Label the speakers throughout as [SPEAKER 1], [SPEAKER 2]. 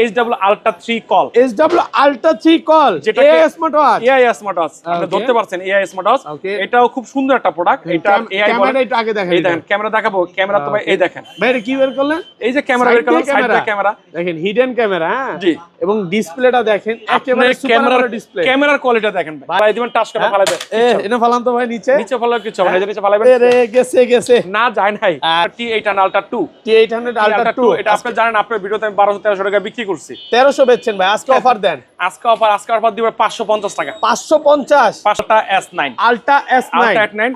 [SPEAKER 1] HW Ultra 3 call.
[SPEAKER 2] HW Ultra 3 call, যেটা AI smart watch.
[SPEAKER 1] AI smart watch আপনি ধরতে পারছেন, AI স্মার্ট ওয়াচ। এটাও খুব সুন্দর একটা প্রোডাক্ট। এটা AI
[SPEAKER 2] ক্যামেরা একটু আগে দেখেন।
[SPEAKER 1] এই দেখেন ক্যামেরা দেখাবো, ক্যামেরা তো ভাই এই দেখেন।
[SPEAKER 2] ভাই এটা কি বের করলেন?
[SPEAKER 1] এই যে ক্যামেরা বের করলাম, সাইড বাই ক্যামেরা
[SPEAKER 2] দেখেন, হিডেন ক্যামেরা। হ্যাঁ
[SPEAKER 1] জি,
[SPEAKER 2] এবং ডিসপ্লেটা দেখেন, একেবারে সুপার ডিসপ্লে।
[SPEAKER 1] ক্যামেরার কোয়ালিটি দেখেন ভাই। ভাই দিবেন টাচ করে ফালাবে।
[SPEAKER 2] এনে ফালান তো ভাই নিচে।
[SPEAKER 1] নিচে ফালাও কিছু হবে না, এই নিচে ফালাবেন।
[SPEAKER 2] আরে গেছে
[SPEAKER 1] না যায় নাই। T800 Ultra 2,
[SPEAKER 2] T800 Ultra 2
[SPEAKER 1] এটা আপনি জানেন, আপনার ভিডিওতে আমি 1200-1300 টাকা বিক্রি করছি।
[SPEAKER 2] 1300 বেচছেন ভাই, আজকে অফার দেন।
[SPEAKER 1] আজকে অফার দিব 550 টাকা।
[SPEAKER 2] 550
[SPEAKER 1] 5টা S9
[SPEAKER 2] Ultra S9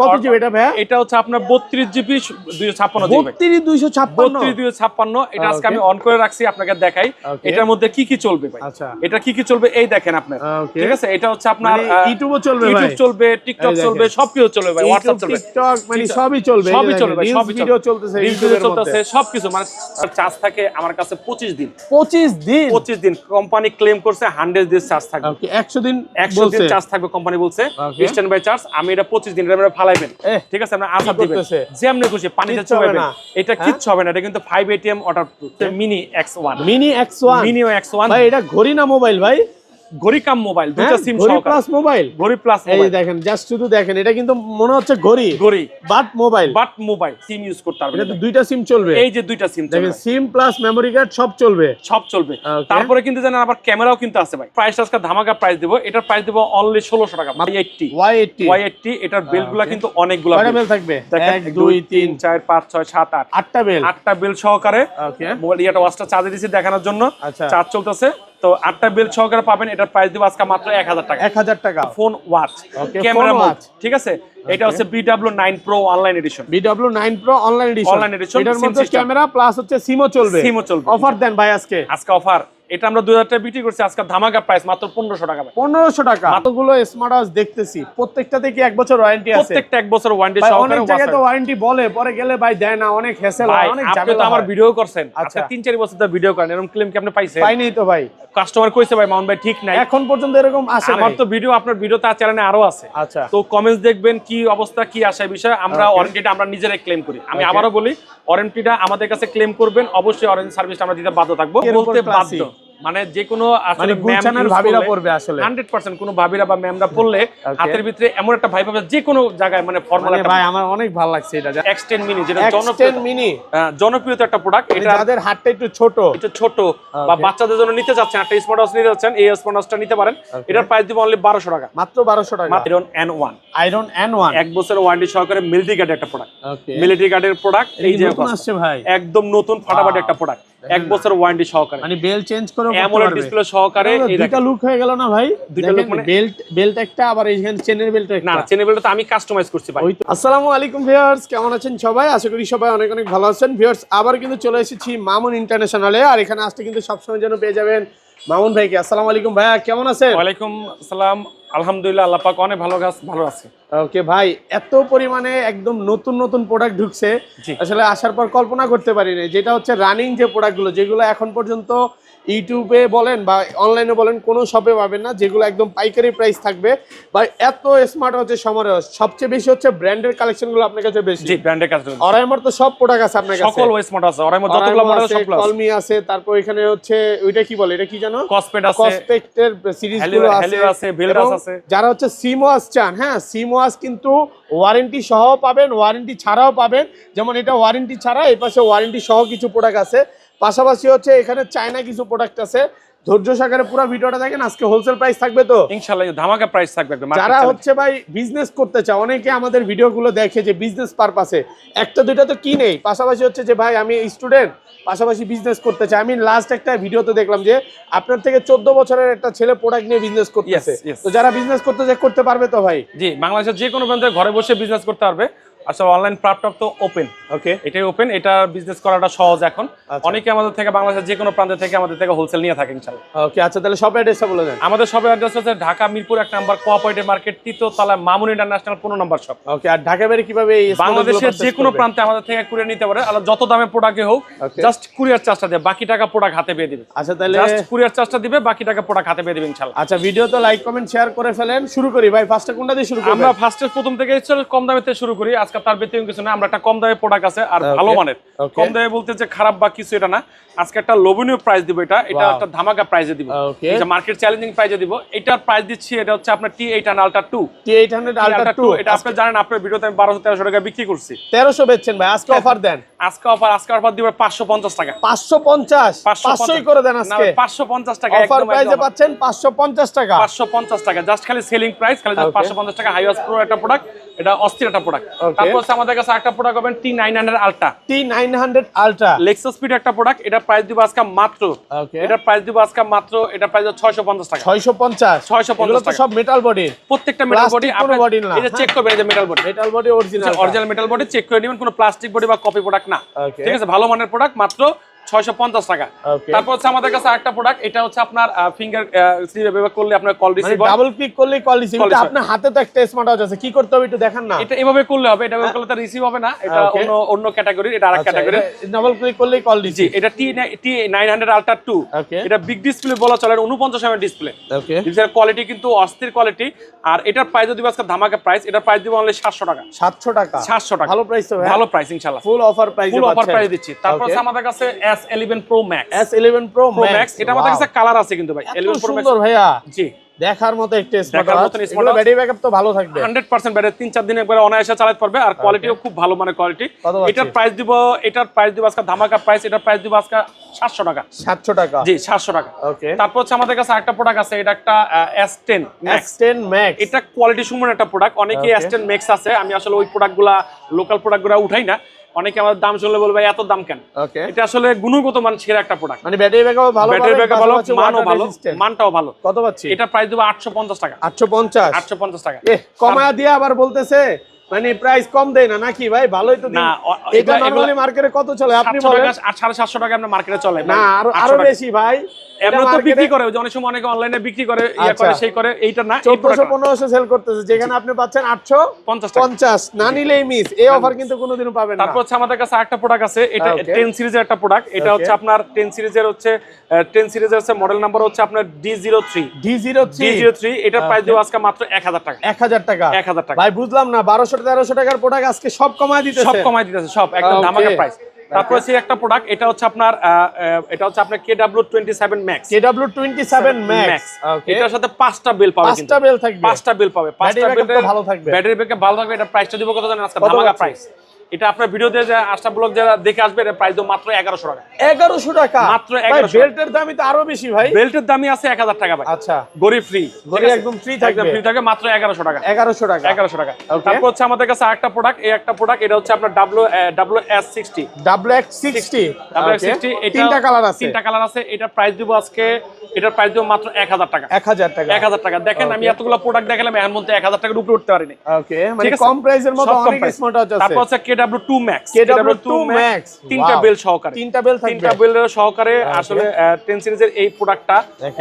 [SPEAKER 2] কত জিবি এটা ভাই?
[SPEAKER 1] এটা হচ্ছে আপনার 32 জিবি 256 জিবি।
[SPEAKER 2] 32
[SPEAKER 1] এটা আজকে আমি অন করে রাখছি, আপনাকে দেখাই এটার মধ্যে কি কি চলবে ভাই।
[SPEAKER 2] আচ্ছা,
[SPEAKER 1] এটা কি কি চলবে এই দেখেন আপনার। ঠিক আছে, এটা হচ্ছে আপনার
[SPEAKER 2] ইউটিউবও চলবে ভাই,
[SPEAKER 1] ইউটিউব চলবে, টিকটক চলবে, সবকিছু চলবে ভাই, WhatsApp চলবে,
[SPEAKER 2] টিকটক মানে সবই চলবে,
[SPEAKER 1] সবই চলবে, সবই
[SPEAKER 2] ভিডিও চলতেছে,
[SPEAKER 1] ইউটিউবে চলতেছে সবকিছু। মানে চার্জ থাকে আমার কাছে 25 দিন।
[SPEAKER 2] 25
[SPEAKER 1] দিন কোম্পানি ক্লেম করছে 100 দিন চার্জ থাকবে।
[SPEAKER 2] ওকে 100 দিন
[SPEAKER 1] চার্জ থাকবে কোম্পানি বলছে, স্ট্যান্ড বাই চার্জ। আমি এটা 25 দিন এর ফালাইবেন। ঠিক আছে, আপনি আসার দিবেন যেমনি খুশি পানিতে চুবাইবেন, এটা কিচ্ছু হবে না। এটা কিন্তু 5 ATM ওয়াটারপ্রুফ মিনি X1
[SPEAKER 2] ভাই। এটা ঘড়ি না মোবাইল ভাই?
[SPEAKER 1] ঘড়ি কাম মোবাইল, দুটো সিম
[SPEAKER 2] সহকারে। ঘড়ি প্লাস মোবাইল,
[SPEAKER 1] ঘড়ি প্লাস
[SPEAKER 2] মোবাইল। এই দেখেন, জাস্ট শুধু দেখেন, এটা কিন্তু মনে হচ্ছে ঘড়ি বাট মোবাইল
[SPEAKER 1] সিম ইউজ করতে পারবেন।
[SPEAKER 2] এটা তো দুইটা সিম চলবে।
[SPEAKER 1] এই যে দুইটা সিম
[SPEAKER 2] দেখেন, সিম প্লাস মেমরি কার্ড সব চলবে।
[SPEAKER 1] তারপরে কিন্তু জানেন আবার ক্যামেরাও কিন্তু আছে ভাই। প্রাইস আজকে ধামাকা প্রাইস দেব। এটার প্রাইস দেব অনলি 1600 টাকা। Y80 এটার বেলগুলো কিন্তু অনেকগুলো
[SPEAKER 2] বেল থাকবে। 1 2 3
[SPEAKER 1] 4 5 6 7 8
[SPEAKER 2] 8টা বেল,
[SPEAKER 1] 8টা বেল সহকারে। মোবাইল ইয়াটা ওয়াচটা চার্জে দিয়েছি দেখানোর জন্য, চার্জ চলতেছে। তো 8টা বেল সহকারে পাবেন। এটার প্রাইস দিব আজকে মাত্র 1000 টাকা।
[SPEAKER 2] 1000 টাকা
[SPEAKER 1] ফোন ওয়াচ, ক্যামেরা ওয়াচ। ঠিক আছে, এটা হচ্ছে BW9 Pro online addition.
[SPEAKER 2] BW9 Pro online addition. এটার মধ্যে ক্যামেরা প্লাস হচ্ছে সিমও চলবে। অফার দেন ভাই আজকে
[SPEAKER 1] অফার। এটা আমরা 2000 টাকা বিক্রি করছি, আজকে ধামাকা প্রাইস মাত্র 1500 টাকা।
[SPEAKER 2] 1500 টাকা। কতগুলো স্মার্ট ওয়াচ দেখতেছি, প্রত্যেকটাতে কি 1 বছর ওয়ারেন্টি আছে?
[SPEAKER 1] প্রত্যেকটা 1 বছর ওয়ারেন্টি সহকারে।
[SPEAKER 2] অনেক জায়গায় তো ওয়ারেন্টি বলে, পরে গেলে ভাই দেয় না, অনেক হ্যাসেল হয়, অনেক ঝামেলা।
[SPEAKER 1] আপনি তো আমার ভিডিও করছেন, আচ্ছা 3-4 বছর ধরে ভিডিও করেন, এরকম ক্লেম কি আপনি পাইছেন?
[SPEAKER 2] পাই নাই তো ভাই।
[SPEAKER 1] কাস্টমার কইছে ভাই মামুন ভাই ঠিক নাই,
[SPEAKER 2] এখন পর্যন্ত এরকম আসে না।
[SPEAKER 1] আমার তো ভিডিও, আপনার ভিডিও তো চ্যানেলে আরো আছে।
[SPEAKER 2] আচ্ছা,
[SPEAKER 1] তো কমেন্টস দেখবেন কি অবস্থা, কি আসে বিষয়। আমরা ওয়ারেন্টিটা আমরা নিজেরাই ক্লেম করি। আমি আবারও বলি, ওয়ারেন্টিটা আমাদের কাছে ক্লেম করবেন, অবশ্যই ওয়ারেন্টি সার্ভিসটা আমরা দিতে বাধ্য থাকবো, বলতে বাধ্য। মানে যে কোনো আসলে
[SPEAKER 2] গুলশানের ভাবিরা পড়বে, আসলে
[SPEAKER 1] 100% কোনো ভাবিরা বা ম্যামরা পড়লে হাতের ভিতরে এমন একটা ভাই পাবে যে কোনো জায়গায়, মানে ফর্মুলাটা
[SPEAKER 2] ভাই আমার অনেক ভালো লাগছে। এটা
[SPEAKER 1] X10 মিনি, যেটা জনপ্রিয় একটা প্রোডাক্ট। এটা
[SPEAKER 2] যাদের হাতটা একটু ছোট
[SPEAKER 1] বা বাচ্চাদের জন্য নিতে যাচ্ছেন, একটা স্মার্ট ওয়াচ নিতে যাচ্ছেন, এই স্মার্ট ওয়াচটা নিতে পারেন। এটার প্রাইস দিব অনলি 1200 টাকা,
[SPEAKER 2] মাত্র 1200 টাকা। আয়রন N1
[SPEAKER 1] 1 বছরের ওয়ারেন্টি সহকারে মিলিটারি গার্ডের একটা প্রোডাক্ট। মিলিটারি গার্ডের প্রোডাক্ট এই যে
[SPEAKER 2] আসছে ভাই,
[SPEAKER 1] একদম নতুন ফাটাফাটি একটা প্রোডাক্ট। 1 বছর ওয়ারেন্টি সহকারে,
[SPEAKER 2] মানে বেল চেঞ্জ করে
[SPEAKER 1] অ্যামোলেড ডিসপ্লে সহকারে।
[SPEAKER 2] এই দুটো লুক হয়ে গেল না ভাই? দুটো লুক মানে বেল্ট একটা, আবার এইখানে চেনের বেল্ট একটা।
[SPEAKER 1] না, চেনের বেল্টটা তো আমি কাস্টমাইজ করছি ভাই।
[SPEAKER 2] আসসালামু আলাইকুম ভিউয়ার্স, কেমন আছেন সবাই? আশা করি সবাই অনেক অনেক ভালো আছেন। ভিউয়ার্স, আবার কিন্তু চলে এসেছি মামুন ইন্টারন্যাশনালে। আর এখানে আসতে কিন্তু সবসময় যেন পেয়ে যাবেন মামুন ভাইকে। আসসালামু আলাইকুম ভাইয়া, কেমন আছেন?
[SPEAKER 1] ওয়ালাইকুম আসসালাম, আলহামদুলিল্লাহ, আল্লাহ পাক অনেক ভালো আছে।
[SPEAKER 2] ওকে ভাই, এত পরিমাণে একদম নতুন প্রোডাক্ট ঢুকছে, আসলে আসার পর কল্পনা করতে পারিনি। যেটা হচ্ছে রানিং যে প্রোডাক্টগুলো, যেগুলো এখন পর্যন্ত ইউটিউবে বলেন বা অনলাইনে বলেন কোনো শপে পাবেন না, যেগুলো একদম পাইকারি প্রাইস থাকবে। ভাই এত স্মার্ট হচ্ছে সমরে সবচেয়ে বেশি হচ্ছে ব্র্যান্ডের কালেকশনগুলো আপনার কাছে বেশি।
[SPEAKER 1] জি, ব্র্যান্ডের কালেকশন।
[SPEAKER 2] অরাইমার তো সব প্রোডাক্ট আছে আপনার কাছে,
[SPEAKER 1] সকল স্মার্ট আছে। অরাইমার যতগুলো মডেল সবগুলো আছে।
[SPEAKER 2] কলমি আছে, তারপর এখানে হচ্ছে ওইটা কি বলে, এটা কি জানো?
[SPEAKER 1] কসপেট আছে,
[SPEAKER 2] কসপেক্টের সিরিজগুলো আছে,
[SPEAKER 1] ভেলরাস আছে।
[SPEAKER 2] যারা হচ্ছে সিম ওয়াচ চান, হ্যাঁ সিম ওয়াচ কিন্তু ওয়ারেন্টি সহ পাবেন, ওয়ারেন্টি ছাড়াও পাবেন। যেমন এটা ওয়ারেন্টি ছাড়া, এই পাশে ওয়ারেন্টি সহ কিছু প্রোডাক্ট আছে। পাশাপাশি হচ্ছে এখানে চায়না কিছু প্রোডাক্ট আছে। ধৈর্য সহকারে পুরো ভিডিওটা দেখেন। আজকে হোলসেল প্রাইস থাকবে তো
[SPEAKER 1] ইনশাআল্লাহ, ধামাকা প্রাইস থাকবে।
[SPEAKER 2] যারা হচ্ছে ভাই বিজনেস করতে চায়, অনেকে আমাদের ভিডিওগুলো দেখে যে বিজনেস পারপাসে, একটা দুইটা তো কি নেই, পাশাপাশি হচ্ছে যে ভাই আমি স্টুডেন্ট, পাশাপাশি বিজনেস করতে চাই। আমি লাস্ট একটা ভিডিওতে দেখলাম যে আপনার থেকে 14 বছরের একটা ছেলে প্রোডাক্ট নিয়ে বিজনেস করতেছে। তো যারা বিজনেস করতে চায় করতে পারবে তো ভাই?
[SPEAKER 1] জি, বাংলাদেশের যে কোনো প্রান্তে ঘরে বসে বিজনেস করতে পারবে। আসলে অনলাইন প্ল্যাটফর্ম তো ওপেন।
[SPEAKER 2] ওকে,
[SPEAKER 1] এটাই ওপেন, এটা বিজনেস করাটা সহজ এখন। অনেকে আমাদের থেকে বাংলাদেশের যে কোনো প্রান্ত থেকে আমাদের থেকে হোলসেল নিয়ে থাকে ইনশাআল্লাহ।
[SPEAKER 2] ওকে, আচ্ছা তাহলে শপ অ্যাড্রেসটা বলে দেন।
[SPEAKER 1] আমাদের শপের অ্যাড্রেস হচ্ছে ঢাকা মিরপুর 1 নম্বর কোঅপারেটিভ মার্কেট, 3য় তলা, মামুন ইন্টারন্যাশনাল 15 নম্বর শপ।
[SPEAKER 2] ওকে, আর ঢাকা বাইরে কিভাবে
[SPEAKER 1] বাংলাদেশের যে কোনো প্রান্তে আমাদের থেকে কুরিয়ার নিতে পারে। আর যত দামে প্রোডাক্টে হোক, জাস্ট কুরিয়ার চার্জটা দিয়ে বাকি টাকা প্রোডাক্ট হাতে পেয়ে দিবে।
[SPEAKER 2] আচ্ছা তাহলে
[SPEAKER 1] জাস্ট কুরিয়ার চার্জটা দিবে, বাকি টাকা প্রোডাক্ট হাতে পেয়ে দিবে ইনশাআল্লাহ।
[SPEAKER 2] আচ্ছা, ভিডিও তো লাইক কমেন্ট শেয়ার করে ফেলেন। শুরু করি ভাই, ফার্স্টে কোনটা দিয়ে শুরু করব?
[SPEAKER 1] আমরা ফার্স্টে প্রথম থেকে কম দামে থেকে শুরু করি। আজকে আজকে তার ব্যতিক্রম কিছু না, আমরা একটা কম দামে প্রোডাক্ট আছে আর ভালো মানের। কম দামে বলতে যে খারাপ বা কিছু এটা না, আজকে একটা লোভনীয় প্রাইস দিব, এটা একটা ধামাকা প্রাইসে দিব, এই যে মার্কেট চ্যালেঞ্জিং প্রাইসে দিব। এটার প্রাইস দিচ্ছি, এটা হচ্ছে আপনার T800 Ultra 2।
[SPEAKER 2] T800 Ultra 2
[SPEAKER 1] এটা আপনি জানেন, আপনার ভিডিওতে আমি 1200-1300 টাকা বিক্রি করছি।
[SPEAKER 2] 1300 বেচছেন ভাই, আজকে অফার দেন।
[SPEAKER 1] আজকে অফার দিব 550 টাকা।
[SPEAKER 2] 550 500ই করে দেন আজকে।
[SPEAKER 1] 550 টাকা
[SPEAKER 2] অফার প্রাইসে পাচ্ছেন 550 টাকা।
[SPEAKER 1] 550 টাকা জাস্ট খালি সেলিং প্রাইস, খালি 550 টাকা। হাইওয়াস প্রো একটা প্রোডাক্ট, এটা অস্থির একটা প্রোডাক্ট। তারপর হচ্ছে আমাদের কাছে একটা প্রোডাক্ট পাবেন T900 Ultra।
[SPEAKER 2] T900 Ultra
[SPEAKER 1] Lexus speed একটা প্রোডাক্ট, এটা প্রাইস দিব আজকে মাত্র, এটা প্রাইস দিব আজকে মাত্র, এটা প্রাইস 650 টাকা।
[SPEAKER 2] 650
[SPEAKER 1] টাকা।
[SPEAKER 2] সব মেটাল বডি,
[SPEAKER 1] প্রত্যেকটা মেটাল বডি। আপনার
[SPEAKER 2] বডি না,
[SPEAKER 1] এই যে চেক করবেন, এই যে metal body, original metal body check করে নেবেন, কোনো প্লাস্টিক বডি বা কপি প্রোডাক্ট না, ঠিক আছে? ভালো মানের প্রোডাক্ট, মাত্র 650 টাকা। তারপর হচ্ছে আমাদের কাছে আরেকটা প্রোডাক্ট, এটা হচ্ছে আপনার ফিঙ্গার স্লিপ এভাবে করলে আপনার কল রিসিভ হয়,
[SPEAKER 2] ডাবল ক্লিক করলেই কল রিসিভ। এটা আপনার হাতে তো একটা স্মার্ট ওয়াচ আছে, কি করতে হবে একটু দেখান না।
[SPEAKER 1] এটা এভাবে করলে হবে, এটা এভাবে করলে তো রিসিভ হবে না, এটা অন্য ক্যাটাগরি, এটা আরেক ক্যাটাগরি।
[SPEAKER 2] ডাবল ক্লিক করলেই কল রিসিভ।
[SPEAKER 1] এটা T900 Ultra 2, এটা বিগ ডিসপ্লে বলা চলে, 49 এমএম ডিসপ্লে। ডিসপ্লের কোয়ালিটি কিন্তু অস্থির কোয়ালিটি। আর এটার প্রাইস দিব আজকে ধামাকা প্রাইস, এটার প্রাইস দিব অনলি 700 টাকা।
[SPEAKER 2] 700 টাকা,
[SPEAKER 1] 700 টাকা,
[SPEAKER 2] ভালো প্রাইস তো ভাই,
[SPEAKER 1] ভালো প্রাইস ইনশাআল্লাহ,
[SPEAKER 2] full offer price,
[SPEAKER 1] full offer price দিচ্ছি। তারপর আছে আমাদের কাছে S11 Pro Max।
[SPEAKER 2] S11 Pro Max,
[SPEAKER 1] এটা আমাদের কাছে কালার আছে কিন্তু ভাই। 11 Pro Max
[SPEAKER 2] সুন্দর ভাইয়া,
[SPEAKER 1] জি,
[SPEAKER 2] দেখার মতো একটা স্মার্ট ওয়াচ। এগুলো ব্যাটারি ব্যাকআপ তো ভালো থাকবে,
[SPEAKER 1] 100% ব্যাটারি 3-4 দিন একবারে অনায়াসে চালাতে পারবে, আর কোয়ালিটিও খুব ভালো মানের কোয়ালিটি। এটার প্রাইস দিব আজকে ধামাকা প্রাইস, এটার প্রাইস দিব আজকে 700 টাকা।
[SPEAKER 2] 700 টাকা,
[SPEAKER 1] জি 700 টাকা।
[SPEAKER 2] ওকে।
[SPEAKER 1] তারপর হচ্ছে আমাদের কাছে একটা প্রোডাক্ট আছে, এটা একটা S10
[SPEAKER 2] Max।
[SPEAKER 1] এটা কোয়ালিটি সুন্দর একটা প্রোডাক্ট। অনেকেই S10 Max আছে, আমি আসলে ওই প্রোডাক্টগুলা লোকাল প্রোডাক্টগুলো উঠাই না। অনেকে আমাদের দাম শুনলে বলবে এত দাম কেন। এটা আসলে গুণগত মান সেরা একটা প্রোডাক্ট,
[SPEAKER 2] মানে ব্যাটারি ব্যাকআপ ভালো,
[SPEAKER 1] মানও ভালো, মানটাও ভালো।
[SPEAKER 2] কত পাচ্ছি?
[SPEAKER 1] এটা প্রাইস দেব 850 টাকা।
[SPEAKER 2] 850
[SPEAKER 1] টাকা।
[SPEAKER 2] কমায়া দিয়ে আবার বলতেছে মানে প্রাইস কম দেয় না নাকি ভাই? ভালোই তো দিন।
[SPEAKER 1] না,
[SPEAKER 2] এটা নরমালি মার্কেটে কত চলে আপনি বলেন?
[SPEAKER 1] 750 টাকা আপনার মার্কেটে চলে
[SPEAKER 2] না, আরো বেশি ভাই।
[SPEAKER 1] এমন তো বিক্রি করে, অনেক সময় অনেকে অনলাইনে বিক্রি করে, সেই করে। এইটা না,
[SPEAKER 2] 1400-1500 সেল করতেছে, যেখানে আপনি পাচ্ছেন 850 না নিলেই মিস। এই অফার কিন্তু কোনোদিনও পাবেন না।
[SPEAKER 1] তারপর হচ্ছে আমাদের কাছে একটা প্রোডাক্ট আছে, এটা 10 সিরিজের একটা প্রোডাক্ট। এটা হচ্ছে আপনার 10 সিরিজের হচ্ছে মডেল নাম্বার হচ্ছে আপনার D03। এটার প্রাইস দেব আজকে মাত্র 1000 টাকা।
[SPEAKER 2] 1000 টাকা।
[SPEAKER 1] 1000 টাকা
[SPEAKER 2] ভাই বুঝলাম না, 1200-1300 টাকার প্রোডাক্ট আজকে সব কমায় দিতেছে,
[SPEAKER 1] সব একদম ধামাকা প্রাইস। তারপর হচ্ছে একটা প্রোডাক্ট, এটা হচ্ছে আপনার KW27 Max। এটার সাথে 5টা বেল পাবে,
[SPEAKER 2] 5টা বেল থাকবে,
[SPEAKER 1] 5টা বেল পাবে, 5টা বেল
[SPEAKER 2] ভালো থাকবে,
[SPEAKER 1] ব্যাটারি ব্যাকআপ ভালো থাকবে। এটা প্রাইসটা দিব কত জানেন আজকে? ধামাকা প্রাইস। এটা আপনার ভিডিওতে যে আশা ব্লগ যারা দেখে আসবে, এর প্রাইস দেব মাত্র 1100 টাকা।
[SPEAKER 2] 1100 টাকা
[SPEAKER 1] মাত্র 1100।
[SPEAKER 2] বেল্টের দামই তো আরো বেশি ভাই।
[SPEAKER 1] বেল্টের দামই আছে 1000 টাকা ভাই।
[SPEAKER 2] আচ্ছা,
[SPEAKER 1] গরি ফ্রি,
[SPEAKER 2] গরি একদম ফ্রি থাকবে,
[SPEAKER 1] মাত্র 1100 টাকা।
[SPEAKER 2] 1100 টাকা।
[SPEAKER 1] তারপর হচ্ছে আমাদের কাছে আরেকটা প্রোডাক্ট, একটা প্রোডাক্ট, এটা হচ্ছে আপনার WX60। এটা
[SPEAKER 2] 3টা কালার আছে,
[SPEAKER 1] এটার প্রাইস দিব আজকে, এটার প্রাইস দিব মাত্র 1000 টাকা। 1000 টাকা। দেখেন আমি এতগুলো প্রোডাক্ট দেখালাম, এর মধ্যে 1000 টাকার উপরে উঠতে পারিনি।
[SPEAKER 2] ওকে, মানে কম প্রাইসের মধ্যে অনেক স্মার্ট ওয়াচ আছে।
[SPEAKER 1] তারপর হচ্ছে KW2 Max। 3টা বেল সহকারে,
[SPEAKER 2] 3টা বেল থাকবে,
[SPEAKER 1] 3টা বেল সহকারে। আসলে 10 সিরিজের এই প্রোডাক্টটা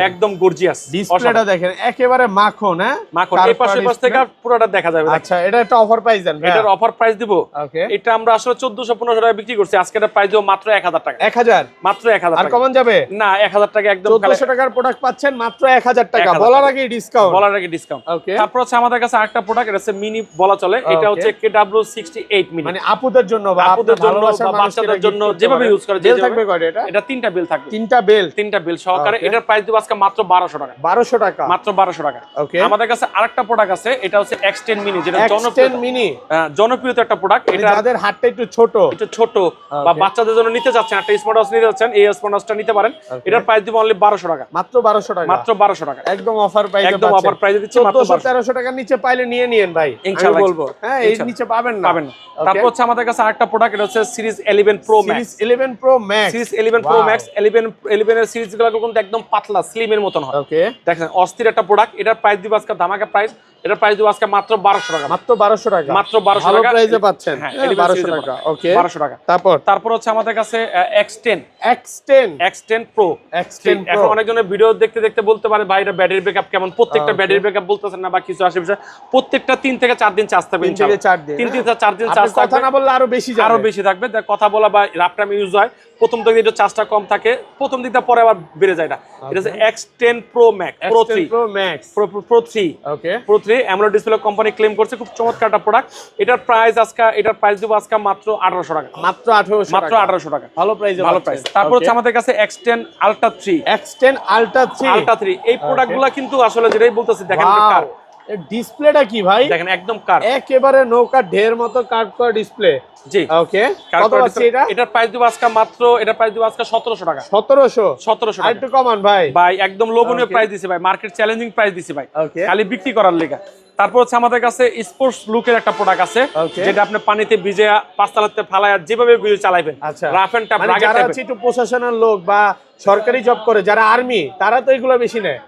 [SPEAKER 1] একদম গর্জিয়াস।
[SPEAKER 2] ডিসপ্লেটা দেখেন একেবারে মাখন, মাখন।
[SPEAKER 1] এই পাশ থেকে পুরোটা দেখা যাবে।
[SPEAKER 2] আচ্ছা, এটা একটা অফার প্রাইস দেন ভাই।
[SPEAKER 1] এটার অফার প্রাইস দিব, এটা আমরা আসলে 1400-1500 টাকা বিক্রি করছি, আজকে এটা প্রাইস দিব মাত্র 1000 টাকা।
[SPEAKER 2] 1000,
[SPEAKER 1] মাত্র 1000
[SPEAKER 2] আর
[SPEAKER 1] টাকা।
[SPEAKER 2] কমন যাবে
[SPEAKER 1] না, 1000 টাকা একদম।
[SPEAKER 2] 1400 টাকার প্রোডাক্ট পাচ্ছেন মাত্র 1000 টাকা, বলার আগে ডিসকাউন্ট।
[SPEAKER 1] তারপর হচ্ছে আমাদের কাছে আরেকটা প্রোডাক্ট, এটা হচ্ছে মিনি বলা চলে। এটা হচ্ছে KW68 মিনি,
[SPEAKER 2] মানে আপুদের জন্য বা
[SPEAKER 1] আপুদের জন্য বা বাচ্চাদের জন্য যেভাবে ইউজ করে।
[SPEAKER 2] বেল থাকবে কয়টা?
[SPEAKER 1] এটা 3টা বেল থাকবে,
[SPEAKER 2] 3টা বেল
[SPEAKER 1] সহকারে। এটার প্রাইস দিব আজকে মাত্র 1200 টাকা।
[SPEAKER 2] 1200 টাকা,
[SPEAKER 1] মাত্র 1200 টাকা। আমাদের কাছে আরেকটা প্রোডাক্ট আছে, এটা হচ্ছে X10 মিনি, যেটা জনপ্রিয় একটা প্রোডাক্ট। এটা
[SPEAKER 2] যাদের হাতটা একটু ছোট
[SPEAKER 1] বা বাচ্চাদের জন্য নিতে যাচ্ছেন, একটা স্মার্ট ওয়াচ নিতে যাচ্ছেন, এই স্মার্ট ওয়াচটা নিতে পারেন। এটার প্রাইস দিব অনলি 1200 টাকা।
[SPEAKER 2] মাত্র 1200 টাকা,
[SPEAKER 1] মাত্র 1200 টাকা।
[SPEAKER 2] একদম অফার প্রাইসে,
[SPEAKER 1] একদম অফার প্রাইসে দিচ্ছি।
[SPEAKER 2] 1400-1300 টাকার নিচে পাইলে নিয়ে নিন ভাই, আমি বলবো। হ্যাঁ, এই নিচে পাবেন না।
[SPEAKER 1] তারপর হচ্ছে আমাদের কাছে আরেকটা প্রোডাক্ট, এটা হচ্ছে series 11 Pro Max।
[SPEAKER 2] Series 11 Pro Max,
[SPEAKER 1] series 11 Pro Max। 11 এর সিরিজগুলো কিন্তু একদম পাতলা স্লিমের মতন হয়।
[SPEAKER 2] ওকে,
[SPEAKER 1] দেখেন অস্থির একটা প্রোডাক্ট। এটার প্রাইস দিব আজকে ধামাকা প্রাইস, এটার প্রাইস দিব আজকে মাত্র 1200 টাকা।
[SPEAKER 2] মাত্র 1200 টাকা,
[SPEAKER 1] মাত্র 1200
[SPEAKER 2] ভালো
[SPEAKER 1] টাকা
[SPEAKER 2] প্রাইসে পাচ্ছেন।
[SPEAKER 1] হ্যাঁ,
[SPEAKER 2] 1200 টাকা। ওকে,
[SPEAKER 1] 1200 টাকা। তারপর হচ্ছে আমাদের কাছে X10 Pro। এখন অনেকজনের ভিডিও দেখতে দেখতে বলতে পারে ভাই এটা ব্যাটারি ব্যাকআপ কেমন? প্রত্যেকটা ব্যাটারি ব্যাকআপ বলতেছেন না বা কিছু আসে বিষয়, প্রত্যেকটা 3 থেকে 4 দিন চার্জ থাকবে ইনশাআল্লাহ। 3 থেকে 4 দিন চার্জ থাকবে।
[SPEAKER 2] কথা না বললে আরো বেশি
[SPEAKER 1] থাকবে। কথা বলা বা রাফটাইম ইউজ হয়, প্রথম দিকে একটু চার্জটা কম থাকে, প্রথম দিকটা পরে আবার বেড়ে যায় না। এটা হচ্ছে X10 Pro Max Pro 3 Pro 3
[SPEAKER 2] ওকে
[SPEAKER 1] Pro 3 AMOLED display company claim করছে, খুব চমৎকার একটা প্রোডাক্ট। এটার প্রাইস দিব আজকে মাত্র 1800 টাকা,
[SPEAKER 2] মাত্র 1800
[SPEAKER 1] টাকা।
[SPEAKER 2] ভালো প্রাইস,
[SPEAKER 1] ভালো প্রাইস। তারপর হচ্ছে আমাদের কাছে X10 Ultra 3 Ultra 3 এই প্রোডাক্টগুলো কিন্তু আসলে যেটাই বলতেছি দেখেন কার
[SPEAKER 2] ডিসপ্লেটা কি ভাই,
[SPEAKER 1] দেখেন একদম কার,
[SPEAKER 2] একেবারে নৌকা ঢের মতো কার্ভ করা ডিসপ্লে।
[SPEAKER 1] জি
[SPEAKER 2] ওকে, কত আছে এটা?
[SPEAKER 1] এটার প্রাইস দিব আজকে মাত্র, এটার প্রাইস দিব আজকে 1700 টাকা।
[SPEAKER 2] 1700
[SPEAKER 1] টাকা,
[SPEAKER 2] একটু কমান ভাই।
[SPEAKER 1] ভাই একদম লোভনীয় প্রাইস দিছি ভাই, মার্কেট চ্যালেঞ্জিং প্রাইস দিছি ভাই, খালি বিক্রি করার লেগা। তারপর হচ্ছে আমাদের কাছে স্পোর্টস লুকের একটা প্রোডাক্ট আছে, যেটা আপনি পানিতে ভিজে পাঁচতলাতে ফালায় যেভাবে ভিডিও চালাবেন, রাফ এন্ড টাফ রাগের টাইপের।
[SPEAKER 2] যারা একটু প্রশাসনের লোক বা সরকারি জব করে, যারা আর্মি, তারা তো এগুলো বেশি নেয়